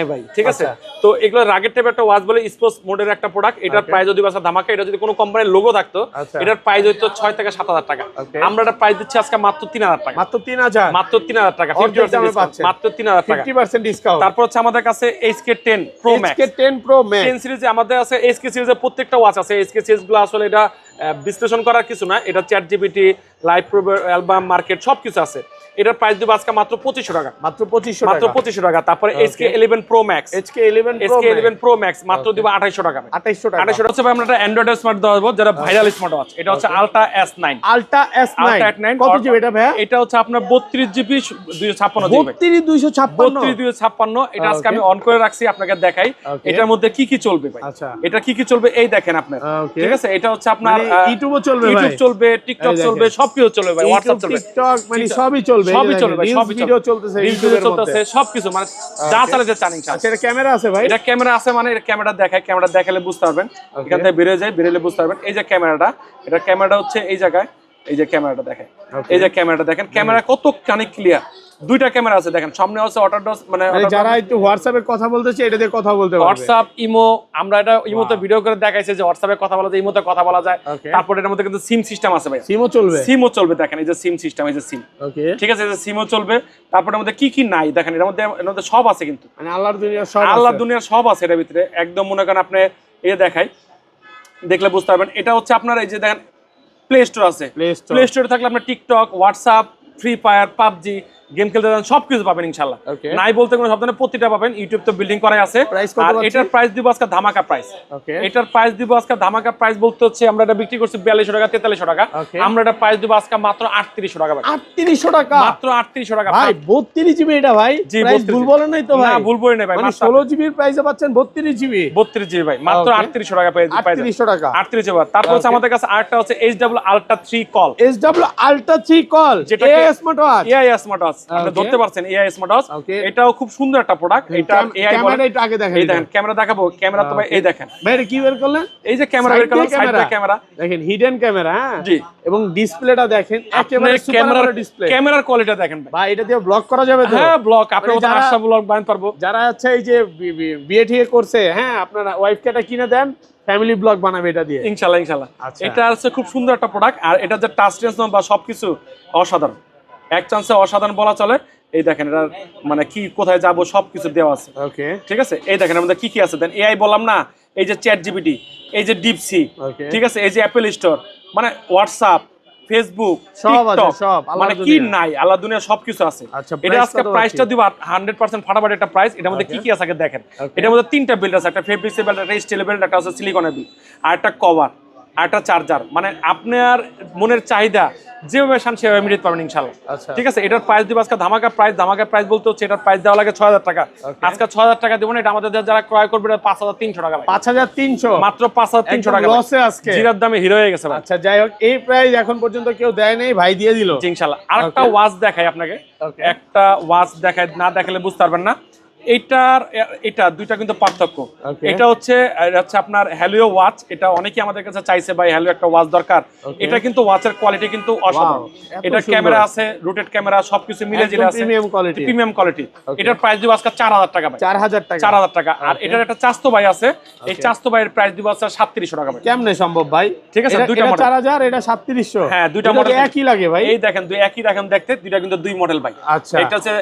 [SPEAKER 1] ভাই, ঠিক আছে। তো এগুলো রাগের টাইপের একটা ওয়াচ বলে স্পোর্টস মোডের একটা প্রোডাক্ট। এটার প্রাইস যদি বাসা ধামাকা, এটা যদি কোনো কোম্পানির লোগো থাকতো, এটার প্রাইস হইতো 6 থেকে 7000 টাকা। আমরা এটা প্রাইস দিচ্ছি আজকে মাত্র 3000 টাকা,
[SPEAKER 2] মাত্র 3000,
[SPEAKER 1] মাত্র 3000 টাকা, 50% ডিসকাউন্ট, মাত্র 3000 টাকা,
[SPEAKER 2] 50% ডিসকাউন্ট।
[SPEAKER 1] তারপর হচ্ছে আমাদের কাছে HK10 Pro Max 10 সিরিজে আমাদের আছে। HK সিরিজের প্রত্যেকটা ওয়াচ আছে। HK সিরিজগুলো আসলে এটা বিশ্লেষণ করার কিছু না, এটা chat GPT, live album, market সবকিছু আছে। এটার প্রাইস দিব আজকে মাত্র 2500 টাকা,
[SPEAKER 2] মাত্র 2500 টাকা।
[SPEAKER 1] তারপরে HK11 Pro Max Pro Max মাত্র দিব 2800 টাকা।
[SPEAKER 2] 2800 টাকা
[SPEAKER 1] হচ্ছে ভাই আমরা একটা অ্যান্ড্রয়েড স্মার্ট দেবো, যেটা ভাইরাল স্মার্ট ওয়াচ। এটা হচ্ছে Ultra S9
[SPEAKER 2] কত জিবি এটা ভাই?
[SPEAKER 1] এটা হচ্ছে আপনার 32 জিবি 256 জিবি, 3256। এটা আজকে আমি অন করে রাখছি, আপনাকে দেখাই এটার মধ্যে কি কি চলবে ভাই। এটা কি কি চলবে এই দেখেন আপনার, ঠিক আছে। এটা হচ্ছে আপনার
[SPEAKER 2] ইউটিউব চলবে,
[SPEAKER 1] ইউটিউব চলবে, টিকটক চলবে, সবকিছু চলবে ভাই, WhatsApp চলবে,
[SPEAKER 2] টিকটক মানে সবই চলবে,
[SPEAKER 1] সবই চলবে, সবই
[SPEAKER 2] ভিডিও চলতেছে,
[SPEAKER 1] ইউটিউবে চলতেছে, সবকিছু মানে যা চালাতে চান ইনশাআল্লাহ।
[SPEAKER 2] আচ্ছা, এটা ক্যামেরা আছে ভাই?
[SPEAKER 1] এটা ক্যামেরা আছে, মানে এটা ক্যামেরা দেখায়, ক্যামেরা দেখালে বুঝতে পারবেন, এখান থেকে বেরোলে বুঝতে পারবেন। এই যে ক্যামেরাটা, এটা ক্যামেরাটা হচ্ছে এই জায়গায়, এই যে ক্যামেরাটা দেখেন, এই যে ক্যামেরাটা দেখেন, ক্যামেরা কত কানে ক্লিয়ার। দুইটা ক্যামেরা আছে দেখেন, সামনে আছে অটোডস, মানে
[SPEAKER 2] যারা একটু হোয়াটসঅ্যাপে কথা বলতেছে এটা দিয়ে কথা বলতে পারবে।
[SPEAKER 1] হোয়াটসঅ্যাপ, ইমো, আমরা এটা ইমোতে ভিডিও করে দেখাইছে যে হোয়াটসঅ্যাপে কথা বলা যায়, ইমোতে কথা বলা যায়। তারপর এর মধ্যে কিন্তু সিম সিস্টেম আছে ভাই, সিমও চলবে দেখেন, এই যে সিম সিস্টেম, এই যে সিম, ঠিক আছে, এই যে সিমও চলবে। তারপর এর মধ্যে কি কি নাই দেখেন, এর মধ্যে সব আছে, কিন্তু
[SPEAKER 2] মানে আল্লাহর দুনিয়ার
[SPEAKER 1] সব আছে এর ভিতরে, একদম মনে করেন আপনি এই দেখাই, দেখলে বুঝতে পারবেন। এটা হচ্ছে আপনার এই যে দেখেন প্লে স্টোর আছে, প্লে স্টোরে থাকলে আপনার TikTok, WhatsApp, free fire, PUBG game খেলতে দেন, সবকিছু পাবেন ইনশাআল্লাহ। নাই বলতে কোনো শব্দ নেই, প্রতিটা পাবেন। ইউটিউব তো বিল্ডিং করাই আছে। আর এটার প্রাইস দিব আজকে ধামাকা প্রাইস, এটার প্রাইস দিব আজকে ধামাকা প্রাইস বলতে হচ্ছে আমরা এটা বিক্রি করছি 4200 টাকা, 4300 টাকা, আমরা এটা প্রাইস দিব আজকে মাত্র 3800 টাকা ভাই,
[SPEAKER 2] 3800 টাকা,
[SPEAKER 1] মাত্র 3800 টাকা
[SPEAKER 2] ভাই। 32 জিবি এটা ভাই, প্রাইস ভুল বলেন নাই তো ভাই?
[SPEAKER 1] না, ভুল বলি নাই ভাই,
[SPEAKER 2] মানে 16 জিবির প্রাইসে পাচ্ছেন 32 জিবি,
[SPEAKER 1] 32 জিবি ভাই, মাত্র 3800 টাকা পেয়ে
[SPEAKER 2] 3800 টাকা,
[SPEAKER 1] 3800 টাকা। তারপর হচ্ছে আমাদের কাছে আরেকটা হচ্ছে HW Ultra 3 কল, যেটা AI স্মার্ট ওয়াচ, আপনি ধরতে পারছেন AI স্মার্ট ওয়াচ। এটাও খুব সুন্দর একটা প্রোডাক্ট। এটা AI
[SPEAKER 2] ক্যামেরা একটু আগে দেখাই,
[SPEAKER 1] এই দেখেন ক্যামেরা দেখাবো, ক্যামেরা তো ভাই এই দেখেন
[SPEAKER 2] ভাই, এটা কি বের করলেন?
[SPEAKER 1] এই যে ক্যামেরা বের করলাম, সাইডে ক্যামেরা
[SPEAKER 2] দেখেন, হিডেন ক্যামেরা, হ্যাঁ
[SPEAKER 1] জি,
[SPEAKER 2] এবং ডিসপ্লেটা দেখেন, একেবারে সুপার ডিসপ্লে,
[SPEAKER 1] ক্যামেরার কোয়ালিটি দেখেন ভাই,
[SPEAKER 2] এটা দিয়ে ব্লগ করা যাবে তো?
[SPEAKER 1] হ্যাঁ, ব্লগ আপনি আশা ব্লগ বানাতে পারবো।
[SPEAKER 2] যারা আছে এই যে বিয়ে ঠিক করছে, হ্যাঁ, আপনার ওয়াইফকে এটা কিনে দেন, ফ্যামিলি ব্লগ বানাবে এটা দিয়ে
[SPEAKER 1] ইনশাআল্লাহ। এটা হচ্ছে খুব সুন্দর একটা প্রোডাক্ট। আর এটা যে টাচ সেন্সর বা সবকিছু অসাধারণ, এক চান্সে অসাধারণ বলা চলে। এই দেখেন এটা মানে কি কোথায় যাব সবকিছু দেওয়া আছে, ঠিক আছে। এই দেখেন আমাদের কি কি আছে দেন, AI বললাম না, এই যে চ্যাট জিপিটি, এই যে ডিপসি, ঠিক আছে, এই যে অ্যাপল স্টোর, মানে হোয়াটসঅ্যাপ, ফেসবুক, টিকটক, মানে কি নাই, আল্লাহ দুনিয়া সবকিছু আছে। এটা আজকে প্রাইসটা দিব 100% ফাটাফাটি একটা প্রাইস। এটার মধ্যে কি কি আছে আগে দেখেন। এটার মধ্যে তিনটা বেল্ট আছে, একটা ফেব্রিক্সের বেল্ট, একটা স্টিলের বেল্ট, একটা আছে সিলিকনের বেল্ট, আর একটা কভার, আর একটা চার্জার। মানে আপনার মনের চাহিদা যেভাবে চান সেভাবে মিলিয়ে পাবেন ইনশাআল্লাহ, ঠিক আছে। এটার প্রাইস দিব আজকে ধামাকা প্রাইস বলতে হচ্ছে এটার প্রাইস দেওয়া লাগে 6000 টাকা, আজকে 6000 টাকা দেব না। এটা আমাদের যারা ক্রয় করবে এটা 5300 টাকা,
[SPEAKER 2] 5300,
[SPEAKER 1] মাত্র 5300 টাকা
[SPEAKER 2] লসে আজকে,
[SPEAKER 1] জিরার দামে হিরো হয়ে গেছে।
[SPEAKER 2] আচ্ছা, যাই হোক, এই প্রাইস এখন পর্যন্ত কেউ দেয় নাই, ভাই দিয়ে দিল
[SPEAKER 1] ইনশাআল্লাহ। আরেকটা ওয়াচ দেখাই আপনাকে, একটা ওয়াচ দেখাই, না দেখালে বুঝতে পারবেন না। এটা দুইটা কিন্তু পার্থক্য। এটা হচ্ছে আপনার হ্যালিও ওয়াচ, এটা অনেকেই আমাদের কাছে চাইছে ভাই হ্যালিও একটা ওয়াচ দরকার। এটা কিন্তু ওয়াচের কোয়ালিটি কিন্তু অসাধারণ, এটা ক্যামেরা আছে, রোটেট ক্যামেরা, সবকিছু মিলে জিলে আছে, প্রিমিয়াম কোয়ালিটি। এটার প্রাইস দিব আজকে 4000 টাকা ভাই, 4000 টাকা। আর এটার একটা চাস্তো ভাই আছে, এই চাস্তো ভাইয়ের প্রাইস দিব আজকে 3700 টাকা ভাই।
[SPEAKER 2] কেমনে সম্ভব ভাই? ঠিক আছে, দুইটা মডেল 4000, এটা 3700,
[SPEAKER 1] হ্যাঁ, দুইটা মডেল
[SPEAKER 2] একই লাগে ভাই।
[SPEAKER 1] এই দেখেন একই দেখেন দেখতে, দুইটা কিন্তু দুই মডেল ভাই।
[SPEAKER 2] আচ্ছা,
[SPEAKER 1] এটা হচ্ছে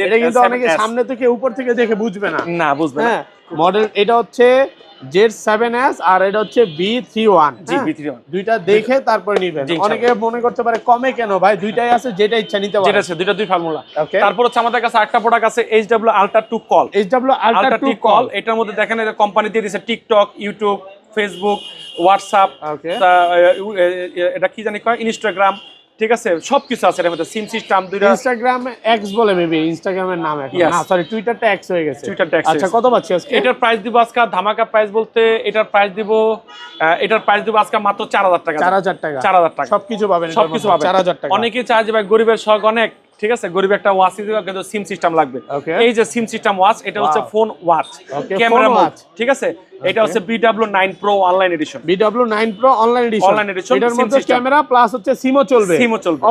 [SPEAKER 2] এটা কিন্তু অনেকে সামনে থেকে উপর থেকে দেখে বুঝবে না,
[SPEAKER 1] বুঝবে না
[SPEAKER 2] মডেল। এটা হচ্ছে Z7S আর এটা হচ্ছে B31।
[SPEAKER 1] জি B31,
[SPEAKER 2] দুইটা দেখে তারপরে নিবেন। অনেকে মনে করতে পারে কমে কেন ভাই, দুইটাই আছে, যেটা ইচ্ছা নিতে পারেন।
[SPEAKER 1] যেটা আছে দুইটা দুই ফর্মুলা। তারপর হচ্ছে আমাদের কাছে একটা প্রোডাক্ট আছে HW Ultra 2 Call।
[SPEAKER 2] HW Ultra 2 Call,
[SPEAKER 1] এটার মধ্যে দেখেন এই কোম্পানি দিয়ে দিয়েছে টিকটক, ইউটিউব, ফেসবুক, হোয়াটসঅ্যাপ, এটা কি জানি কয়, ইনস্টাগ্রাম, ঠিক আছে, সবকিছু আছে এর মধ্যে। সিম সিস্টেম দুইটা,
[SPEAKER 2] ইনস্টাগ্রাম এক্স বলে মেবি, ইনস্টাগ্রামের নাম এখন না, সরি টুইটারটা এক্স হয়ে গেছে।
[SPEAKER 1] টুইটারটা এক্স।
[SPEAKER 2] আচ্ছা, কত পাচ্ছি আজকে?
[SPEAKER 1] এটার প্রাইস দিব আজকে ধামাকা প্রাইস বলতে এটার প্রাইস দিব আজকে মাত্র 4000 টাকা।
[SPEAKER 2] 4000 টাকা,
[SPEAKER 1] 4000 টাকা
[SPEAKER 2] সবকিছু পাবেন,
[SPEAKER 1] সবকিছু পাবেন
[SPEAKER 2] 4000 টাকা।
[SPEAKER 1] অনেকেই চায় যে ভাই গরিবের শখ অনেক, ঠিক আছে, গরিব একটা ওয়াচ দিবে কিন্তু সিম সিস্টেম লাগবে। এই যে সিম সিস্টেম ওয়াচ, এটা হচ্ছে ফোন ওয়াচ, ক্যামেরা ওয়াচ, ঠিক আছে। এটা হচ্ছে BW9 Pro online addition.
[SPEAKER 2] BW9 Pro online addition. এটার মধ্যে ক্যামেরা প্লাস হচ্ছে সিমও চলবে।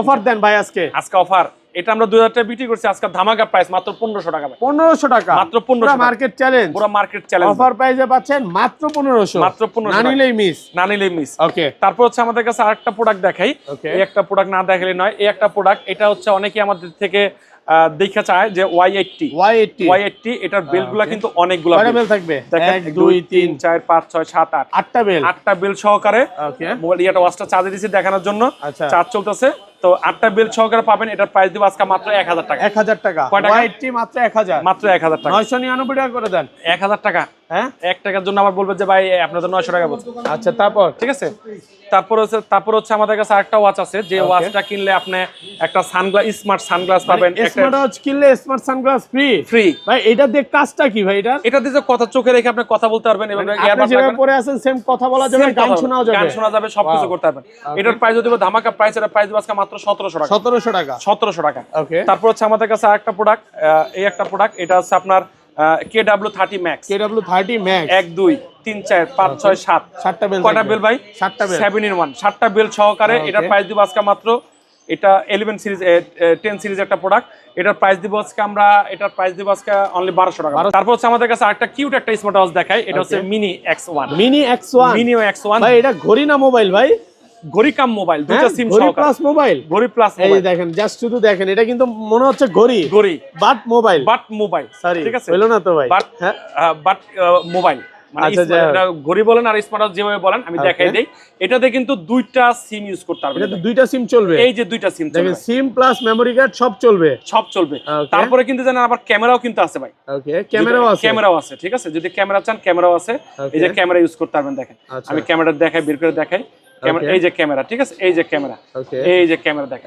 [SPEAKER 2] অফার দেন ভাই আজকে
[SPEAKER 1] অফার। এটা আমরা 2000 টাকা বিক্রি করছি, আজকে ধামাকা প্রাইস মাত্র 1500 টাকা।
[SPEAKER 2] 1500 টাকা
[SPEAKER 1] মাত্র 1500 টাকা,
[SPEAKER 2] মার্কেট চ্যালেঞ্জ,
[SPEAKER 1] পুরো মার্কেট চ্যালেঞ্জ।
[SPEAKER 2] অফার প্রাইসে পাচ্ছেন মাত্র 1500,
[SPEAKER 1] মাত্র 1500,
[SPEAKER 2] না নিলেই মিস। ওকে,
[SPEAKER 1] তারপর হচ্ছে আমাদের কাছে আরেকটা প্রোডাক্ট দেখাই। এই একটা প্রোডাক্ট না দেখালে নয়, এই একটা প্রোডাক্ট, এটা হচ্ছে অনেকেই আমাদের থেকে দেখা চায় যে Y80 এটার বেলগুলা কিন্তু অনেকগুলা
[SPEAKER 2] বেল থাকবে,
[SPEAKER 1] 1 2 3 4 5 6 7 8
[SPEAKER 2] 8টা বেল,
[SPEAKER 1] 8টা বেল সহকারে। মোবাইল ইয়াটা ওয়াচটা চার্জে দিয়েছি দেখানোর জন্য, চার্জ চলতেছে। তো 8টা বেল সহকারে পাবেন। এটার প্রাইস দিব আজকে মাত্র 1000 টাকা।
[SPEAKER 2] 1000 টাকা Y80 মাত্র 1000,
[SPEAKER 1] মাত্র 1000 টাকা।
[SPEAKER 2] 999 টাকা করে দেন।
[SPEAKER 1] 1000 টাকা,
[SPEAKER 2] হ্যাঁ,
[SPEAKER 1] 1 টাকার জন্য আবার বলবে যে ভাই আপনাদের 900 টাকা বলছে।
[SPEAKER 2] আচ্ছা, তারপর
[SPEAKER 1] ঠিক আছে। তারপর হচ্ছে আমাদের কাছে আরেকটা ওয়াচ আছে, যে ওয়াচটা কিনলে আপনি একটা সানগ্লাস, স্মার্ট সানগ্লাস পাবেন।
[SPEAKER 2] স্মার্ট ওয়াচ কিনলে স্মার্ট সানগ্লাস ফ্রি। ভাই এটা দিয়ে কাজটা কি ভাই? এটা
[SPEAKER 1] দিয়ে কথা চোখে রেখে আপনি কথা বলতে পারবেন এবং
[SPEAKER 2] আপনি যেভাবে পরে আছেন সেম কথা বলা যাবে, গান শোনা যাবে,
[SPEAKER 1] সবকিছু করতে পারবেন। এটার প্রাইস যদি ধামাকা প্রাইস, এর প্রাইস আজকে মাত্র 1700 টাকা। 1700 টাকা। ওকে, তারপর হচ্ছে আমাদের কাছে আরেকটা প্রোডাক্ট, এই একটা প্রোডাক্ট, এটা হচ্ছে আপনার KW30 Max। 1 2 3 4 5 6 7
[SPEAKER 2] 7টা বেল।
[SPEAKER 1] কয়টা বেল ভাই?
[SPEAKER 2] 7টা বেল,
[SPEAKER 1] 7 in 1, 7টা বেল সহকারে। এটার প্রাইস দিব আজকে মাত্র, এটা 11 সিরিজ 10 সিরিজ একটা প্রোডাক্ট। এটার প্রাইস দিব আজকে আমরা, এটার প্রাইস দিব আজকে অনলি 1200 টাকা। তারপর হচ্ছে আমাদের কাছে আরেকটা কিউট একটা স্মার্ট ওয়াচ দেখাই, এটা হচ্ছে মিনি X1। মিনি X1
[SPEAKER 2] ভাই এটা ঘড়ি না মোবাইল ভাই?
[SPEAKER 1] ঘড়ি কাম মোবাইল, দুটো সিম সহকারে।
[SPEAKER 2] প্লাস মোবাইল,
[SPEAKER 1] ঘড়ি প্লাস
[SPEAKER 2] মোবাইল। এই দেখেন, জাস্ট শুধু দেখেন, এটা কিন্তু মনে হচ্ছে ঘড়ি বাট মোবাইল। সরি,
[SPEAKER 1] ঠিক আছে,
[SPEAKER 2] হলো না তো ভাই,
[SPEAKER 1] বাট মোবাইল। এটা ঘড়ি বলেন আর স্মার্ট ওয়াচ যেভাবে বলেন, আমি দেখাই দেই। এটাতে কিন্তু দুইটা সিম ইউজ করতে পারবেন।
[SPEAKER 2] এটাতে দুইটা সিম চলবে।
[SPEAKER 1] এই যে দুইটা সিম চলবে,
[SPEAKER 2] সিম প্লাস মেমরি কার্ড সব চলবে।
[SPEAKER 1] তারপরে কিন্তু জানেন আবার ক্যামেরাও কিন্তু আছে ভাই।
[SPEAKER 2] ওকে, ক্যামেরাও আছে,
[SPEAKER 1] ঠিক আছে। যদি ক্যামেরা চান, ক্যামেরাও আছে। এই যে ক্যামেরা ইউজ করতে পারবেন, দেখেন আমি ক্যামেরা দেখাই, বের করে দেখাই। এই যে ক্যামেরা, ঠিক আছে, এই যে ক্যামেরা, এই যে ক্যামেরা দেখেন,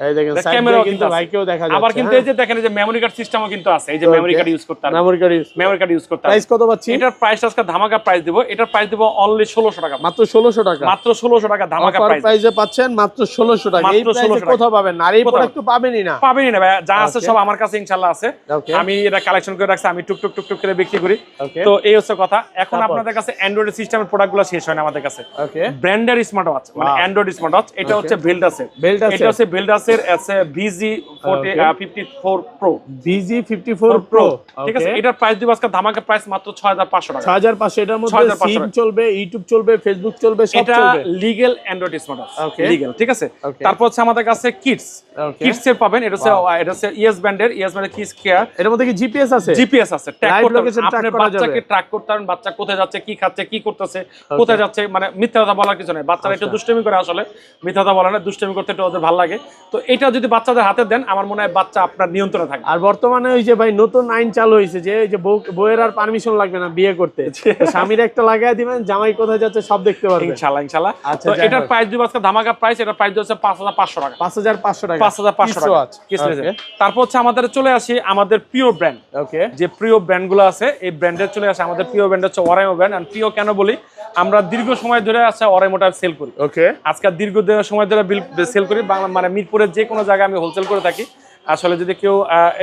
[SPEAKER 1] ক্যামেরাও কিন্তু ভাইকেও দেখা যাচ্ছে। আবার কিন্তু এই যে দেখেন, এই যে মেমরি কার্ড সিস্টেমও কিন্তু আছে। এই যে মেমরি কার্ড ইউজ করতে পারবেন, মেমরি কার্ড ইউজ করতে পারবেন।
[SPEAKER 2] প্রাইস কত পাচ্ছি?
[SPEAKER 1] এটার প্রাইস আজকে ধামাকা প্রাইস দিব। এটার প্রাইস দিব অনলি 1600 টাকা।
[SPEAKER 2] মাত্র 1600 টাকা,
[SPEAKER 1] মাত্র 1600 টাকা ধামাকা প্রাইস।
[SPEAKER 2] প্রাইসে পাচ্ছেন মাত্র 1600 টাকা। এই প্রাইসে কোথাও পাবেন না, আর এই প্রোডাক্ট তো পাবেনই না
[SPEAKER 1] ভাই। যা আছে সব আমার কাছে ইনশাআল্লাহ আছে। আমি এটা কালেকশন করে রাখছি, আমি টুক করে বিক্রি করি। তো এই হচ্ছে কথা। এখন আপনাদের কাছে অ্যান্ড্রয়েড সিস্টেমের প্রোডাক্টগুলো শেষ হয় না আমাদের কাছে। ব্র্যান্ডের স্মার্ট ওয়াচ, মানে অ্যান্ড্রয়েড স্মার্ট ওয়াচ। এটা হচ্ছে ভেলডাসের, এটা হচ্ছে ভেলডাসের VG54 Pro।
[SPEAKER 2] VG54 Pro,
[SPEAKER 1] ঠিক আছে। এটার প্রাইস দিব আজকে ধামাকা প্রাইস মাত্র 6500 টাকা।
[SPEAKER 2] 6500। এটার মধ্যে সিম চলবে, ইউটিউব চলবে, ফেসবুক চলবে, সব চলবে।
[SPEAKER 1] এটা legal Android smart watch, legal, ঠিক আছে। তারপর হচ্ছে আমাদের কাছে কিডস এর পাবেন। এটা হচ্ছে ইএস ব্র্যান্ডের কিডস কেয়ার।
[SPEAKER 2] এর মধ্যে কি জিপিএস আছে?
[SPEAKER 1] জিপিএস আছে, ট্র্যাক করতে পারবেন। আপনি বাচ্চাকে ট্র্যাক করতে পারবেন, বাচ্চা কোথায় যাচ্ছে, কি খাচ্ছে, কি করতেছে, কোথায় যাচ্ছে। মানে মিথ্যা কথা বলার কিছু নেই। বাচ্চারা একটু দুষ্টামি করে, আসলে মিথ্যা কথা বলে না, দুষ্টামি করতে একটু ওদের ভালো লাগে। তো এটা যদি বাচ্চাদের হাতে দেন, আমার মনে হয় বাচ্চা আপনার নিয়ন্ত্রণে থাকবে।
[SPEAKER 2] আর বর্তমানে ওই যে ভাই নতুন আইন চালু হয়েছে যে বউয়ের আর পারমিশন লাগবে না বিয়ে করতে, স্বামীর একটা লাগায় দিবেন, জামাই কোথায় যাচ্ছে সব দেখতে পারবেন ইনশাআল্লাহ।
[SPEAKER 1] তো এটার প্রাইস দিব আজকে ধামাকা প্রাইস। এটার প্রাইস হচ্ছে 5500 টাকা।
[SPEAKER 2] 5500 টাকা,
[SPEAKER 1] 5500 টাকা। তারপর হচ্ছে আমাদের চলে আসি আমাদের প্রিয় ব্র্যান্ড। যে প্রিয় ব্র্যান্ড গুলো আছে, এই ব্র্যান্ডের চলে আসে আমাদের প্রিয় ব্র্যান্ড হচ্ছে ওরাইমো ব্র্যান্ড। আর প্রিয় কেন বলি, আমরা দীর্ঘ সময় ধরে আছে ওরাইমোটা সেল করি। আজকে দীর্ঘ সময় ধরে সেল করি, মানে মিরপুরের যে কোনো জায়গায় আমি হোলসেল করে থাকি। আসলে যদি কেউ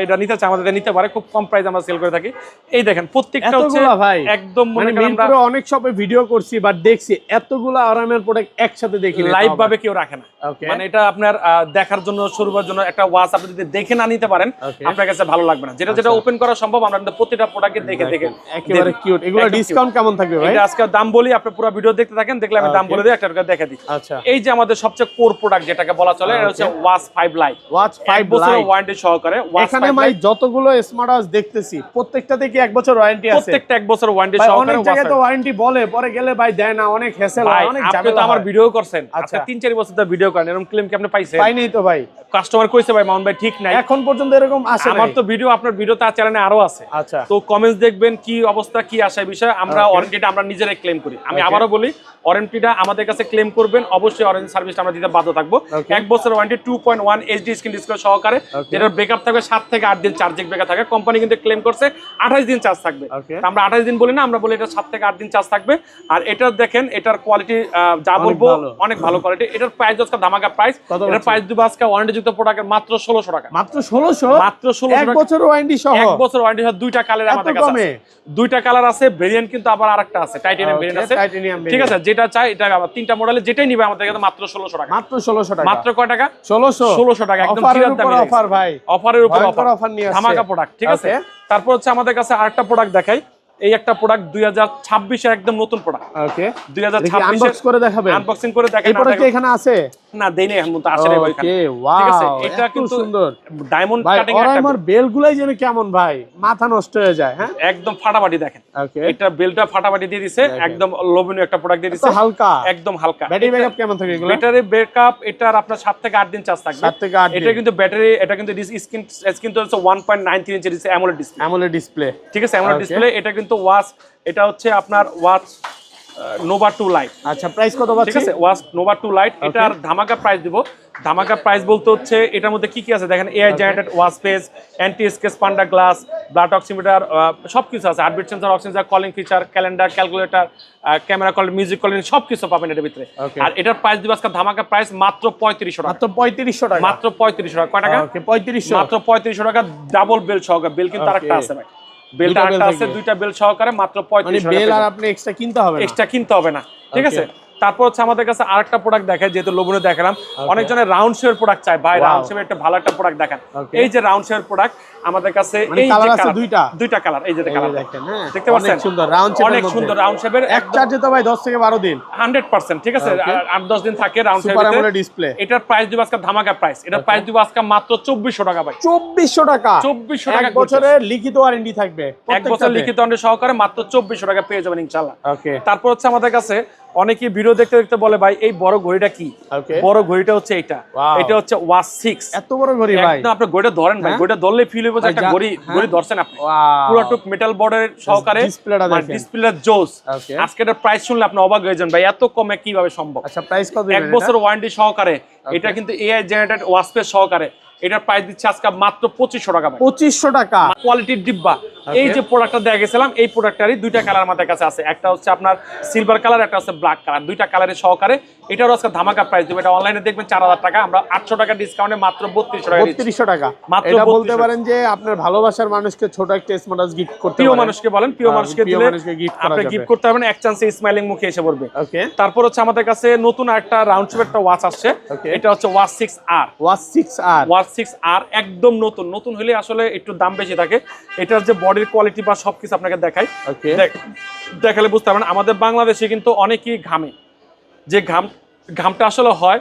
[SPEAKER 1] এটা নিতে চায় আমাদের নিতে পারে, খুব কম প্রাইস আমরা সেল করে থাকি। এই দেখেন প্রত্যেকটা হচ্ছে একদম, মনে করেন আমরা
[SPEAKER 2] অনেক শপে ভিডিও করছি বাট দেখছি এতগুলা ওরাইমোর প্রোডাক্ট একসাথে দেখি
[SPEAKER 1] লাইভ ভাবে কেউ রাখে না। মানে এটা আপনার দেখার জন্য, শোরুমের জন্য একটা ওয়াচ আপনি যদি দেখে না নিতে পারেন, আপনার কাছে ভালো লাগবে না। যেটা ওপেন করা সম্ভব, আমরা কিন্তু প্রত্যেকটা প্রোডাক্টে দেখে
[SPEAKER 2] একেবারে কিউট। এগুলো ডিসকাউন্ট কেমন থাকবে ভাই?
[SPEAKER 1] এটা আজকে দাম বলি, আপনি পুরো ভিডিও দেখতে থাকেন, দেখলে আমি দাম বলে দিই, একটা দেখা দিই। এই যে আমাদের সবচেয়ে কোর প্রোডাক্ট যেটাকে বলা চলে, এটা হচ্ছে watch 5 light.
[SPEAKER 2] Watch 5 light
[SPEAKER 1] warranty সহকারে।
[SPEAKER 2] এখানে ভাই যতগুলো স্মার্ট ওয়াচ দেখতেছি প্রত্যেকটাতে কি 1 বছর ওয়ারেন্টি আছে?
[SPEAKER 1] প্রত্যেকটা 1 বছর ওয়ারেন্টি সহকারে।
[SPEAKER 2] অনেক জায়গায় তো ওয়ারেন্টি বলে, পরে গেলে ভাই দেয় না, অনেক হ্যাসেল হয়, অনেক ঝামেলা।
[SPEAKER 1] আপনি তো আমার ভিডিও করছেন,
[SPEAKER 2] আচ্ছা,
[SPEAKER 1] আপনি 3-4 বছর ধরে ভিডিও করেন, এরকম ক্লেম কি আপনি পাইছেন?
[SPEAKER 2] পাইনি তো ভাই।
[SPEAKER 1] কাস্টমার কইছে ভাই মামুন ভাই ঠিক নাই,
[SPEAKER 2] এখন পর্যন্ত এরকম আসে নাই।
[SPEAKER 1] আমার তো ভিডিও, আপনার ভিডিও তার চ্যানেলে আরো আছে।
[SPEAKER 2] আচ্ছা,
[SPEAKER 1] তো কমেন্টস দেখবেন কি অবস্থা কি আসে বিষয়। আমরা ওয়ারেন্টিটা আমরা নিজেরাই ক্লেম করি। আমি আবারও বলি, ওয়ারেন্টিটা আমাদের কাছে ক্লেম করবেন, অবশ্যই ওয়ারেন্টি সার্ভিসটা আমরা দিতে বাধ্য থাকবো। 1 বছর ওয়ারেন্টি 2.1 এইচডি স্ক্রিন ডিসপ্লে সহকারে, যেটার ব্যাকআপ থাকবে 7 থেকে 8 দিন চার্জিং ব্যাকআপ থাকে। কোম্পানি কিন্তু ক্লেম করছে 28 দিন চার্জ থাকবে, আমরা 28 দিন বলি না, আমরা বলি এটা 7 থেকে 8 দিন চার্জ থাকবে। আর এটা দেখেন, এটার কোয়ালিটি যা বলবো অনেক ভালো কোয়ালিটি। এটার প্রাইস আজকে ধামাকা প্রাইস, এটার প্রাইস দিব আজকে ওয়ারেন্টি যুক্ত প্রোডাক্টের মাত্র 1600 টাকা।
[SPEAKER 2] মাত্র 1600?
[SPEAKER 1] মাত্র 1600
[SPEAKER 2] টাকা, 1 বছর ওয়ারেন্টি সহ।
[SPEAKER 1] 1 বছর ওয়ারেন্টি সহ, দুইটা কালার আমাদের কাছে আছে। দুইটা কালার আছে, ভেরিয়েন্ট কিন্তু আবার আরেকটা আছে, টাইটানিয়াম ভেরিয়েন্ট আছে। ঠিক আছে, যেটা চাই এটা আবার 3টা মডেলে যেটাই নিবে আমাদের কাছে মাত্র 1600 টাকা।
[SPEAKER 2] মাত্র 1600 টাকা।
[SPEAKER 1] মাত্র কয় টাকা?
[SPEAKER 2] 1600
[SPEAKER 1] টাকা, একদম
[SPEAKER 2] জিরাত দামে অফার ভাই।
[SPEAKER 1] অফারের উপর
[SPEAKER 2] অফার নিয়ে আসছে,
[SPEAKER 1] ধামাকা প্রোডাক্ট। ঠিক আছে, তারপর হচ্ছে আমাদের কাছে আরেকটা প্রোডাক্ট দেখাই। এই একটা প্রোডাক্ট 2026 এর একদম নতুন প্রোডাক্ট। ওকে, 2026
[SPEAKER 2] আনবক্স করে দেখাবেন?
[SPEAKER 1] আনবক্সিং করে দেখাই।
[SPEAKER 2] এই প্রোডাক্ট এখানে আছে
[SPEAKER 1] না, দেইনি এখন তো আসলে ভাই।
[SPEAKER 2] ওকে, ওয়াও,
[SPEAKER 1] ঠিক আছে, এটা কিন্তু
[SPEAKER 2] সুন্দর
[SPEAKER 1] ডায়মন্ড কাটিং
[SPEAKER 2] একটা। আমার বেলগুলাই যেন কেমন ভাই, মাথা নষ্ট হয়ে যায়। হ্যাঁ,
[SPEAKER 1] একদম ফাটাফাটি দেখেন। ওকে, এটা বেলটা ফাটাফাটি দিয়ে দিয়েছে, একদম লোভনীয় একটা প্রোডাক্ট দিয়ে দিয়েছে,
[SPEAKER 2] হালকা,
[SPEAKER 1] একদম হালকা।
[SPEAKER 2] ব্যাটারি ব্যাকআপ কেমন থাকে এগুলো?
[SPEAKER 1] ব্যাটারি ব্যাকআপ এটার আপনার 7 থেকে 8 দিন চার্জ থাকবে।
[SPEAKER 2] 7 থেকে 8 দিন।
[SPEAKER 1] এটা কিন্তু ব্যাটারি, এটা কিন্তু স্ক্রিন তো হচ্ছে 1.93 ইঞ্চি অ্যামোলেড ডিসপ্লে।
[SPEAKER 2] অ্যামোলেড ডিসপ্লে,
[SPEAKER 1] ঠিক আছে, অ্যামোলেড ডিসপ্লে। এটা কিন্তু ওয়াচ, এটা হচ্ছে আপনার ওয়াচ নোভা 2 লাইট।
[SPEAKER 2] আচ্ছা, প্রাইস কত পাচ্ছি?
[SPEAKER 1] ঠিক আছে, ওয়াচ নোভা 2 লাইট, এটার ধামাকা প্রাইস দিব। ধামাকা প্রাইস বলতে হচ্ছে এটার মধ্যে কি কি আছে দেখেন। AI generated watch page, anti scratch panda glass, blood oximeter, সবকিছু আছে। Heartbeat sensor, oxygen, calling feature, calendar, calculator, camera call, music calling, সবকিছু পাবেন এটার ভিতরে। আর এটার প্রাইস দিব আজকে ধামাকা প্রাইস মাত্র 3500 টাকা।
[SPEAKER 2] মাত্র 3500 টাকা।
[SPEAKER 1] মাত্র 3500 টাকা। কয় টাকা?
[SPEAKER 2] ওকে, 3500।
[SPEAKER 1] মাত্র 3500 টাকা, ডাবল বেল সহকারে। বেল কিন্তু আরেকটা আছে ভাই, বেলটা আরেকটা আছে, দুইটা বেল সহকারে মাত্র 3500 টাকা।
[SPEAKER 2] বেল আর আপনি এক্সট্রা কিনতে হবে না,
[SPEAKER 1] এক্সট্রা কিনতে হবে না। ঠিক আছে, তারপর হচ্ছে আমাদের কাছে আরেকটা প্রোডাক্ট দেখায়, যেহেতু লোভনীয় দেখালাম। অনেকজনের রাউন্ড শেপের প্রোডাক্ট চাই ভাই, রাউন্ড শেপের একটা ভালো একটা প্রোডাক্ট দেখান। এই যে রাউন্ড শেপের প্রোডাক্ট আমাদের কাছে, এই যে কালার আছে দুইটা কালার, এই যে কালার দেখেন, দেখতে পাচ্ছেন,
[SPEAKER 2] অনেক সুন্দর রাউন্ড শেপের,
[SPEAKER 1] অনেক সুন্দর রাউন্ড শেপের।
[SPEAKER 2] এক চার্জে তো ভাই 10 থেকে 12 দিন
[SPEAKER 1] 100%। ঠিক আছে, 8-10 দিন থাকে রাউন্ড শেপের।
[SPEAKER 2] Super AMOLED display.
[SPEAKER 1] এটার প্রাইস দিব আজকে ধামাকা প্রাইস। এটার প্রাইস দিব আজকে মাত্র 2400 টাকা ভাই।
[SPEAKER 2] 2400 টাকা।
[SPEAKER 1] 2400 টাকা।
[SPEAKER 2] 1 বছরের লিখিত ওয়ারেন্টি থাকবে,
[SPEAKER 1] 1 বছর লিখিত ওয়ারেন্টি সহকারে মাত্র 2400 টাকা পেয়ে যাবেন ইনশাআল্লাহ। ওকে, তারপর হচ্ছে আমাদের কাছে অনেকে ভিডিও দেখতে দেখতে বলে ভাই এই বড় ঘড়িটা কি? বড় ঘড়িটা হচ্ছে এটা হচ্ছে ওয়াচ 6।
[SPEAKER 2] এত বড় ঘড়ি ভাই,
[SPEAKER 1] একদম আপনি ঘড়িটা ধরেন ভাই, ঘড়িটা ধরলে ফিল হবে যে একটা ঘড়ি ধরছেন আপনি। পুরোটুক মেটাল বর্ডারের সহকারে, ডিসপ্লেটা জোস। আজকে এটার প্রাইস শুনলে আপনি অবাক হয়ে যান ভাই, এত কমে কিভাবে সম্ভব।
[SPEAKER 2] আচ্ছা, প্রাইস কত?
[SPEAKER 1] 1 বছর ওয়ারেন্টি সহকারে, এটা কিন্তু এআই জেনারেটেড ওয়াচ পেজ সহকারে। এটার প্রাইস দিচ্ছে আজকে মাত্র 2500 টাকা ভাই।
[SPEAKER 2] 2500 টাকা।
[SPEAKER 1] কোয়ালিটির ডিব্বা। এই যে প্রোডাক্টটা দেখা গেছিলাম, এই প্রোডাক্টটারই দুইটা কালার আমাদের কাছে আছে, একটা হচ্ছে আপনার সিলভার কালার, একটা হচ্ছে ব্ল্যাক কালার। দুইটা কালারের সহকারে এটারও আজকে ধামাকা প্রাইস দেব। এটা অনলাইনে দেখবেন 4000 টাকা, আমরা 800 টাকা ডিসকাউন্টে মাত্র 3200 টাকা।
[SPEAKER 2] 3200 টাকা
[SPEAKER 1] মাত্র।
[SPEAKER 2] এটা বলতে পারেন যে আপনার ভালোবাসার মানুষকে ছোট একটা স্মার্ট ওয়াচ গিফট করতে পারেন।
[SPEAKER 1] প্রিয় মানুষকে বলেন, প্রিয় মানুষকে দিলে আপনি গিফট করতে পারবেন, এক চান্সে স্মাইলিং মুখে এসে পড়বে। ওকে, তারপর হচ্ছে আমাদের কাছে নতুন একটা রাউন্ড শেপের একটা ওয়াচ আসছে, এটা হচ্ছে watch 6R।
[SPEAKER 2] Watch 6R,
[SPEAKER 1] watch 6R একদম নতুন। নতুন হলে আসলে একটু দাম বেশি থাকে। এটার যে বডির কোয়ালিটি বা সবকিছু আপনাকে দেখাই, দেখালে বুঝতে পারবেন। আমাদের বাংলাদেশে কিন্তু অনেকেই ঘামে, যে ঘামটা আসলে হয়,